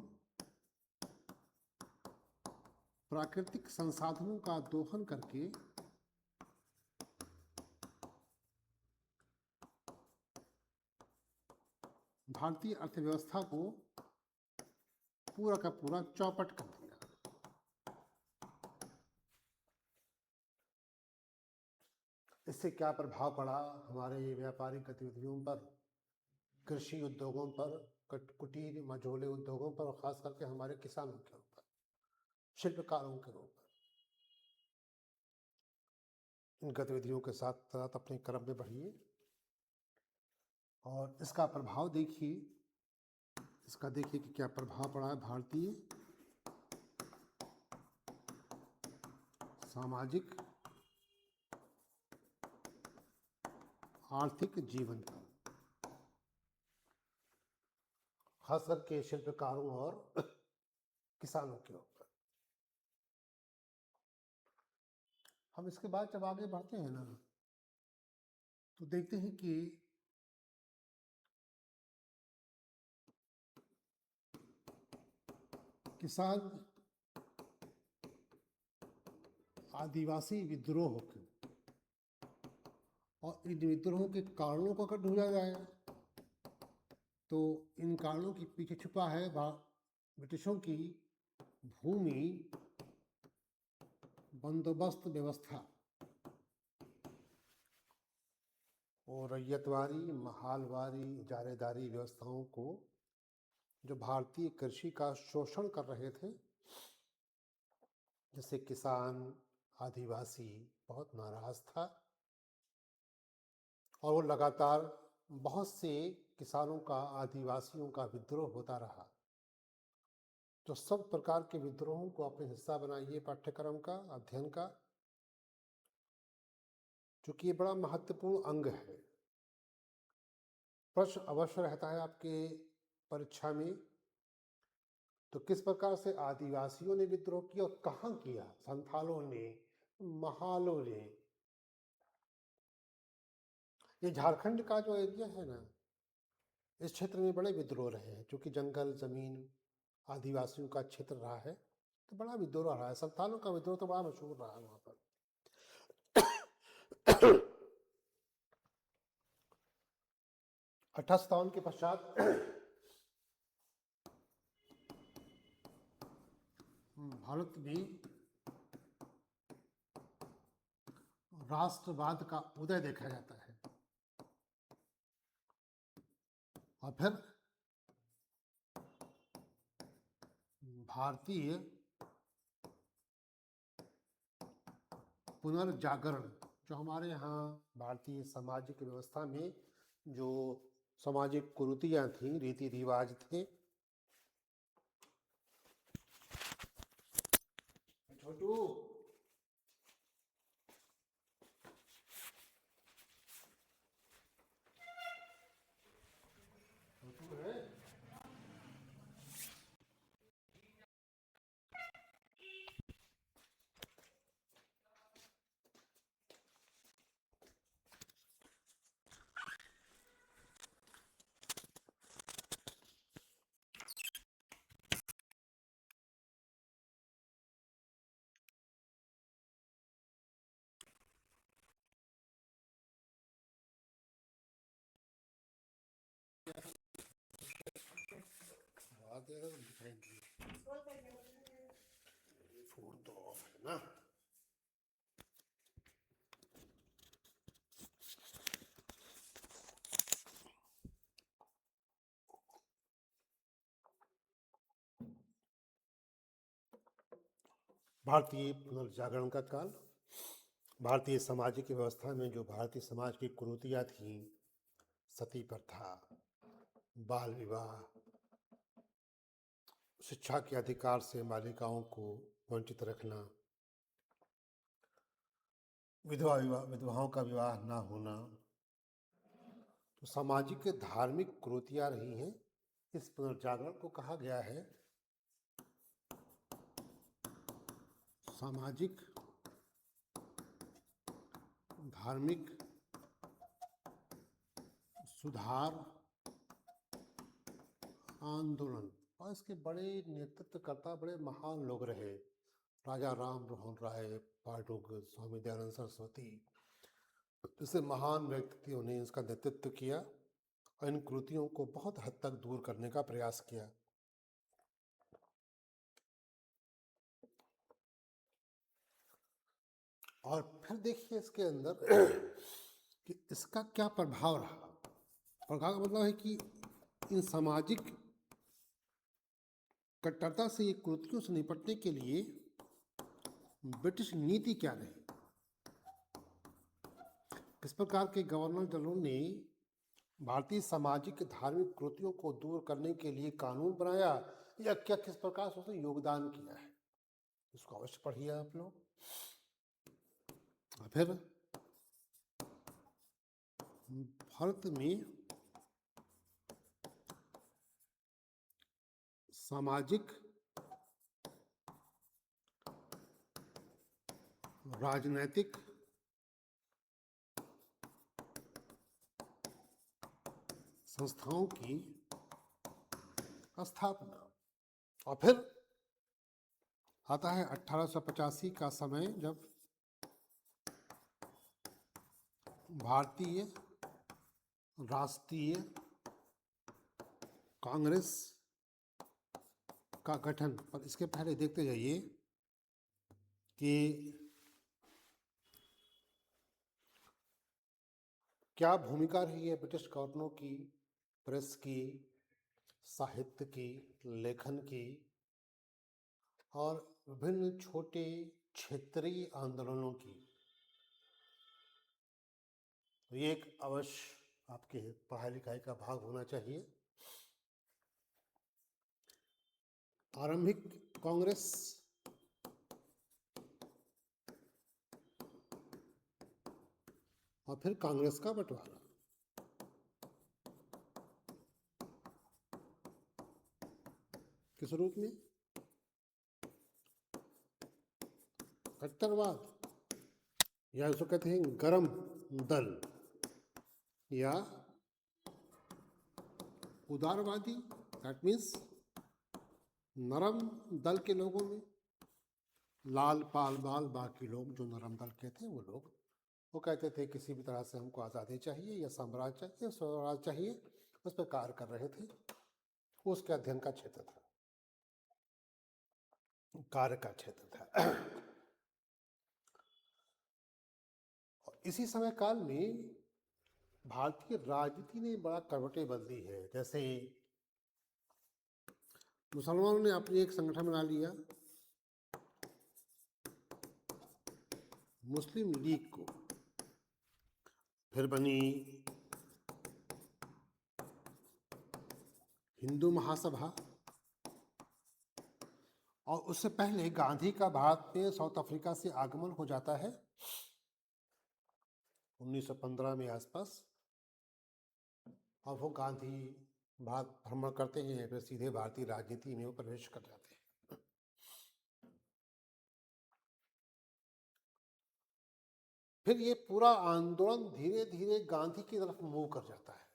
S1: प्राकृतिक संसाधनों का दोहन करके भारतीय अर्थव्यवस्था को पूरा का पूरा चौपट कर दिया। इससे क्या प्रभाव पड़ा हमारे व्यापारिक गतिविधियों पर, कृषि उद्योगों पर, कुटीर मझोले उद्योगों पर और खास करके हमारे किसानों के ऊपर, शिल्पकारों के ऊपर। इन गतिविधियों के साथ साथ अपने क्रम में बढ़िए और इसका प्रभाव देखिए, कि क्या प्रभाव पड़ा है भारतीय सामाजिक आर्थिक जीवन पर, खास करके शिल्पकारों और किसानों के ऊपर। हम इसके बाद जब आगे बढ़ते हैं ना, तो देखते हैं कि किसान आदिवासी विद्रोह के और इन विद्रोहों के कारणों को अगर ढूंढा जाए तो इन कारणों के पीछे छुपा है ब्रिटिशों की भूमि बंदोबस्त व्यवस्था और रैयतवारी, महालवारी, इजारेदारी व्यवस्थाओं को, जो भारतीय कृषि का शोषण कर रहे थे, जिससे किसान आदिवासी बहुत नाराज था और वो लगातार बहुत से किसानों का, आदिवासियों का विद्रोह होता रहा। तो सब प्रकार के विद्रोहों को अपने हिस्सा बनाइए पाठ्यक्रम का, अध्ययन का, क्योंकि ये बड़ा महत्वपूर्ण अंग है। प्रश्न अवश्य रहता है आपके परीक्षा में, तो किस प्रकार से आदिवासियों ने विद्रोह किया और कहाँ किया? संथालों ने, महालों ने। ये झारखंड का जो एरिया है ना, इस क्षेत्र में बड़े विद्रोह रहे हैं, क्योंकि जंगल जमीन आदिवासियों का क्षेत्र रहा है, तो बड़ा विद्रोह रहा है। संथालों का विद्रोह तो बड़ा मशहूर रहा है वहां पर। 1857 के पश्चात भारत में राष्ट्रवाद का उदय देखा जाता है और फिर भारतीय पुनर्जागरण, जो हमारे यहाँ भारतीय सामाजिक व्यवस्था में जो सामाजिक कुरीतियाँ थीं, रीति रिवाज थे। छोटू है। फोन तो ऑफ है ना। भारतीय पुनर्जागरण का काल, भारतीय सामाजिक व्यवस्था में जो भारतीय समाज की कुरीतियाँ थीं, सती प्रथा, बाल विवाह, शिक्षा के अधिकार से बालिकाओं को वंचित रखना, विधवाओं का विवाह ना होना, तो सामाजिक धार्मिक कुरीतियाँ रही हैं। इस पुनर्जागरण को कहा गया है सामाजिक धार्मिक सुधार आंदोलन, और इसके बड़े नेतृत्वकर्ता बड़े महान लोग रहे। राजा राम मोहन राय, पांडुग, स्वामी दयानंद सरस्वती जैसे महान व्यक्तियों ने इसका नेतृत्व किया और इन कृतियों को बहुत हद तक दूर करने का प्रयास किया। और फिर देखिए इसके अंदर कि इसका क्या प्रभाव रहा। प्रभाव का मतलब है कि इन सामाजिक कट्टरता से, ये कृतियों से निपटने के लिए ब्रिटिश नीति क्या रही, किस प्रकार के गवर्नर जनरल ने भारतीय सामाजिक धार्मिक कृतियों को दूर करने के लिए कानून बनाया, या क्या किस प्रकार से उसने योगदान किया है, इसको अवश्य पढ़िए आप लोग। फिर भारत में सामाजिक राजनैतिक संस्थाओं की स्थापना, और फिर आता है 1885 का समय, जब भारतीय राष्ट्रीय कांग्रेस का गठन। पर इसके पहले देखते जाइए कि क्या भूमिका रही है ब्रिटिश गवर्नरों की, प्रेस की, साहित्य की, लेखन की, और विभिन्न छोटे क्षेत्रीय आंदोलनों की। तो ये एक अवश्य आपके पढ़ाई लिखाई का भाग होना चाहिए। आरंभिक कांग्रेस और फिर कांग्रेस का बंटवारा। किस रूप में? कट्टरवाद, या इसको कहते हैं गरम दल, या उदारवादी, दैट मीन्स नरम दल के लोगों में लाल पाल बाल बाकी लोग जो नरम दल के थे, वो लोग वो कहते थे किसी भी तरह से हमको आज़ादी चाहिए, या साम्राज्य चाहिए, स्वराज चाहिए, उस पर कार्य कर रहे थे। उसके अध्ययन का क्षेत्र था, कार्य का क्षेत्र था। और इसी समय काल में भारतीय राजनीति ने बड़ा करवटें बदली है। जैसे मुसलमानों ने अपनी एक संगठन बना लिया, मुस्लिम लीग को, फिर बनी हिंदू महासभा, और उससे पहले गांधी का भारत में साउथ अफ्रीका से आगमन हो जाता है 1915 में आसपास, और वो गांधी भारत भ्रमण करते हैं, फिर सीधे भारतीय राजनीति में वो प्रवेश कर जाते हैं। फिर ये पूरा आंदोलन धीरे धीरे गांधी की तरफ मूव कर जाता है।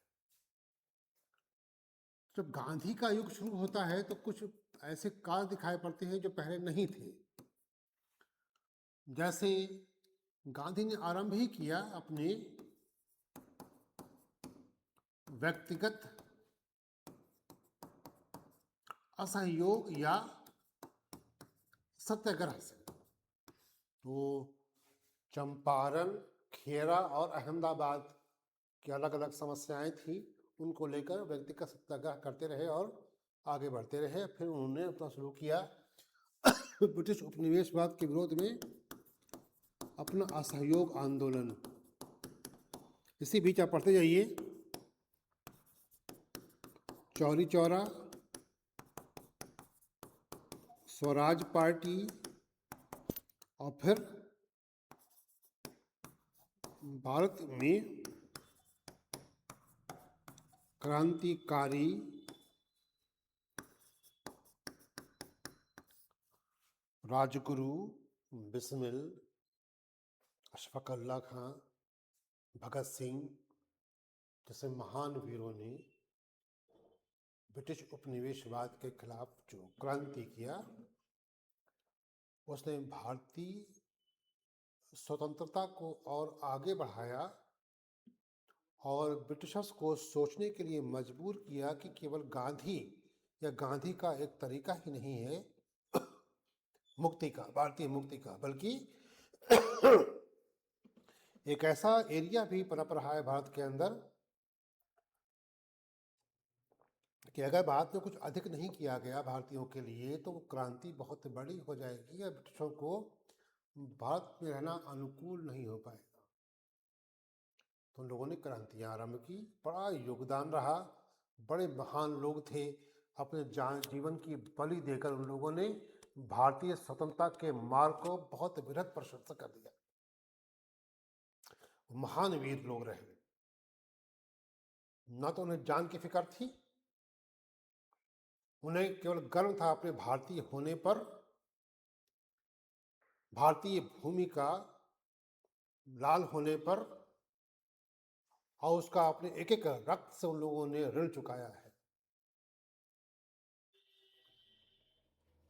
S1: जब गांधी का युग शुरू होता है तो कुछ ऐसे कार्य दिखाई पड़ते हैं जो पहले नहीं थे। जैसे गांधी ने आरंभ ही किया अपने व्यक्तिगत असहयोग या सत्याग्रह से। तो चंपारण, खेरा और अहमदाबाद की अलग अलग समस्याएं थी, उनको लेकर व्यक्तिगत सत्याग्रह करते रहे और आगे बढ़ते रहे। फिर उन्होंने अपना शुरू किया ब्रिटिश उपनिवेशवाद के विरोध में अपना असहयोग आंदोलन। इसी बीच आप पढ़ते जाइए, चौरी चौरा, स्वराज पार्टी, और फिर भारत में क्रांतिकारी राजगुरु, बिस्मिल, अशफाक उल्लाह खां, भगत सिंह, जैसे महान वीरों ने ब्रिटिश उपनिवेशवाद के खिलाफ जो क्रांति किया, उसने भारतीय स्वतंत्रता को और आगे बढ़ाया और ब्रिटिशर्स को सोचने के लिए मजबूर किया कि केवल गांधी या गांधी का एक तरीका ही नहीं है मुक्ति का, भारतीय मुक्ति का, बल्कि एक ऐसा एरिया भी पनप रहा है भारत के अंदर कि अगर भारत में कुछ अधिक नहीं किया गया भारतीयों के लिए तो वो क्रांति बहुत बड़ी हो जाएगी और ब्रिटिशों को भारत में रहना अनुकूल नहीं हो पाएगा। तो उन लोगों ने क्रांतियां आरंभ की, बड़ा योगदान रहा, बड़े महान लोग थे, अपने जीवन की बलि देकर उन लोगों ने भारतीय स्वतंत्रता के मार्ग को बहुत वृहद प्रशस्त कर दिया। महान वीर लोग रहे, ना तो उन्हें जान की फिक्र थी, उन्हें केवल गर्व था अपने भारतीय होने पर, भारतीय भूमि का लाल होने पर, और उसका अपने एक एक रक्त से उन लोगों ने ऋण चुकाया है।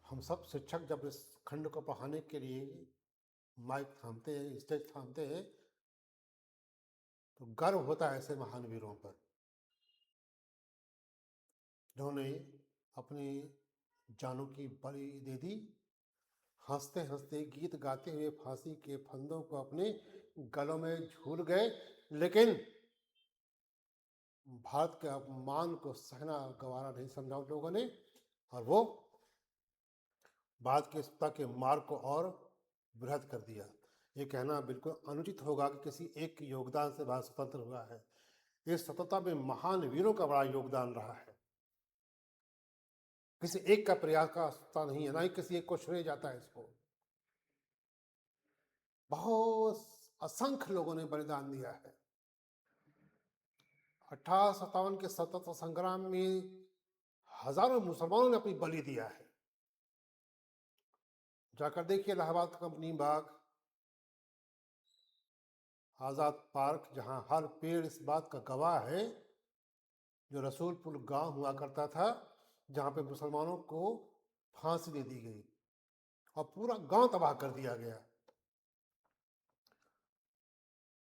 S1: हम सब शिक्षक जब इस खंड को पढ़ाने के लिए माइक थामते हैं, स्टेज थामते हैं, तो गर्व होता है ऐसे महान वीरों पर जिन्होंने अपनी जानों की बलि दे दी, हंसते हंसते गीत गाते हुए फांसी के फंदों को अपने गलों में झूल गए, लेकिन भारत के अपमान को सहना गवारा नहीं समझा उन लोगों ने, और वो भारत की स्वतंत्रता के मार्ग को और वृहद कर दिया। ये कहना बिल्कुल अनुचित होगा कि किसी एक के योगदान से भारत स्वतंत्र हुआ है। इस स्वतंत्रता में महान वीरों का बड़ा योगदान रहा है, किसी एक का प्रयास का आवश्यकता नहीं है, ना ही किसी एक को श्रेय जाता है। इसको बहुत असंख्य लोगों ने बलिदान दिया है। 1857 के स्वतंत्रता संग्राम में हजारों मुसलमानों ने अपनी बलि दिया है। जाकर देखिए इलाहाबाद कंपनी बाग, आजाद पार्क, जहां हर पेड़ इस बात का गवाह है, जो रसूलपुर गांव हुआ करता था जहां पे मुसलमानों को फांसी दे दी गई और पूरा गांव तबाह कर दिया गया।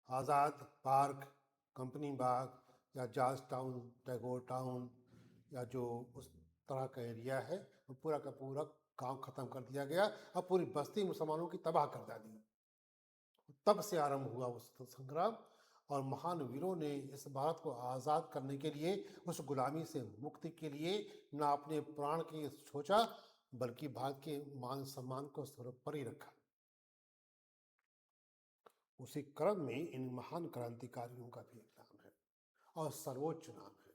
S1: आजाद पार्क, कंपनी बाग या जॉर्ज टाउन, टैगोर टाउन या जो उस तरह का एरिया है, वो पूरा का पूरा गांव खत्म कर दिया गया और पूरी बस्ती मुसलमानों की तबाह कर डाली। तब से आरंभ हुआ उस संग्राम, और महान वीरों ने इस भारत को आज़ाद करने के लिए, उस गुलामी से मुक्ति के लिए न अपने प्राण की सोचा, बल्कि भारत के मान सम्मान को सर्वोपरि रखा। उसी क्रम में इन महान क्रांतिकारियों का भी एक नाम है और सर्वोच्च नाम है।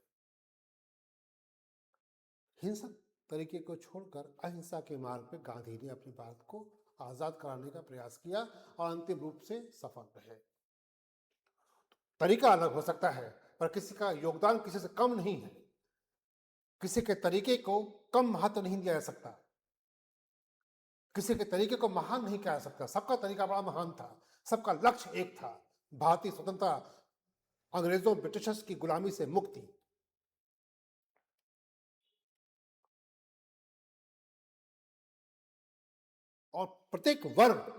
S1: हिंसक तरीके को छोड़कर अहिंसा के मार्ग पर गांधी ने अपने भारत को आजाद कराने का प्रयास किया और अंतिम रूप से सफल रहे। तरीका अलग हो सकता है, पर किसी का योगदान किसी से कम नहीं है, किसी के तरीके को कम महत्व नहीं दिया जा सकता, किसी के तरीके को महान नहीं कहा जा सकता। सबका तरीका बड़ा महान था, सबका लक्ष्य एक था, भारतीय स्वतंत्रता, अंग्रेजों ब्रिटिशर्स की गुलामी से मुक्ति। और प्रत्येक वर्ग,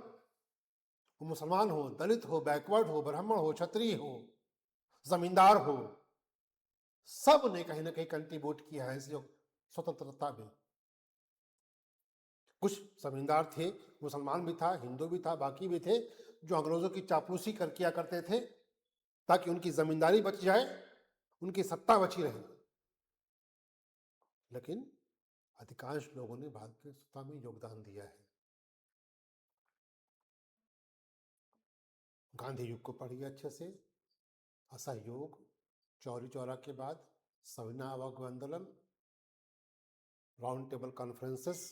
S1: वो मुसलमान हो, दलित हो, बैकवर्ड हो, ब्राह्मण हो, क्षत्रिय हो, जमींदार हो, सब ने कहीं ना कहीं कंट्रीब्यूट किया है इस स्वतंत्रता में। कुछ जमींदार थे, मुसलमान भी था, हिंदू भी था, बाकी भी थे, जो अंग्रेजों की चापलूसी कर किया करते थे ताकि उनकी जमींदारी बच जाए, उनकी सत्ता बची रहे। लेकिन अधिकांश लोगों ने भारत की सत्ता में योगदान दिया है। गांधी युग को पढ़िए अच्छे से, असहयोग, चौरी चौरा के बाद सविनय आंदोलन, राउंड टेबल कॉन्फ्रेंसेस,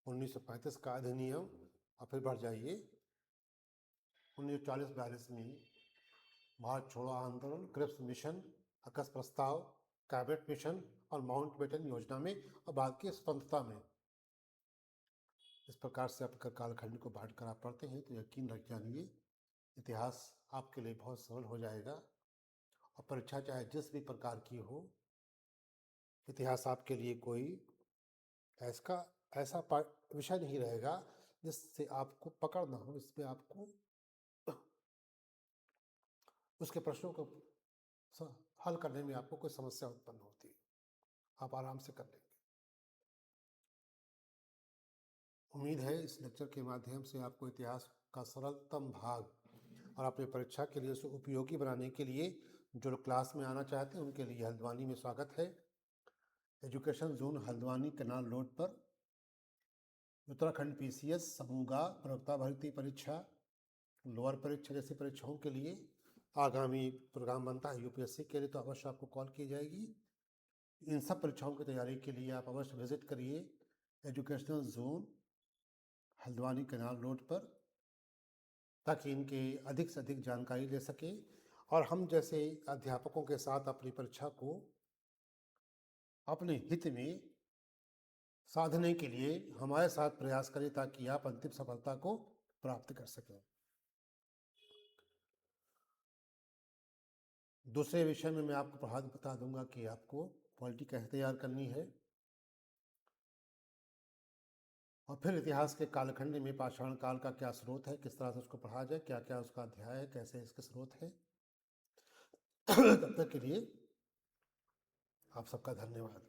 S1: 1935 का अधिनियम, और फिर बढ़ जाइए 1940-42 में भारत छोड़ो आंदोलन, क्रिप्स मिशन, अकस प्रस्ताव, कैबिनेट मिशन और माउंटबेटन योजना में, और भारत की स्वतंत्रता में। इस प्रकार से आप कालखंड को बांट कर आप पढ़ते हैं तो यकीन रख जानिए इतिहास आपके लिए बहुत सरल हो जाएगा और परीक्षा चाहे जिस भी प्रकार की हो, इतिहास आपके लिए कोई ऐसा विषय नहीं रहेगा जिससे आपको पकड़ ना हो, इसमें आपको उसके प्रश्नों को हल करने में आपको कोई समस्या उत्पन्न होती है, आप आराम से कर लेंगे। उम्मीद है इस लेक्चर के माध्यम से आपको इतिहास का सरलतम भाग और अपनी परीक्षा के लिए उसे उपयोगी बनाने के लिए जो लोग क्लास में आना चाहते हैं उनके लिए हल्द्वानी में स्वागत है। Education zone Haldwani canal road पर उत्तराखंड PCS समूह प्रवक्ता भर्ती परीक्षा, लोअर परीक्षा जैसी परीक्षाओं के लिए आगामी प्रोग्राम बनता है UPSC के लिए, तो अवश्य आपको कॉल की जाएगी। इन सब परीक्षाओं की तैयारी के लिए आप अवश्य विजिट करिए educational zone Haldwani canal road पर, ताकि इनके अधिक से अधिक जानकारी ले सके और हम जैसे अध्यापकों के साथ अपनी परीक्षा को अपने हित में साधने के लिए हमारे साथ प्रयास करें, ताकि आप अंतिम सफलता को प्राप्त कर सकें। दूसरे विषय में मैं आपको बता दूंगा कि आपको पॉलिटी कैसे तैयार करनी है, और फिर इतिहास के कालखंड में पाषाण काल का क्या स्रोत है, किस तरह से उसको पढ़ा जाए, क्या क्या उसका अध्याय है, कैसे इसके स्रोत है। तब तक के लिए आप सबका धन्यवाद।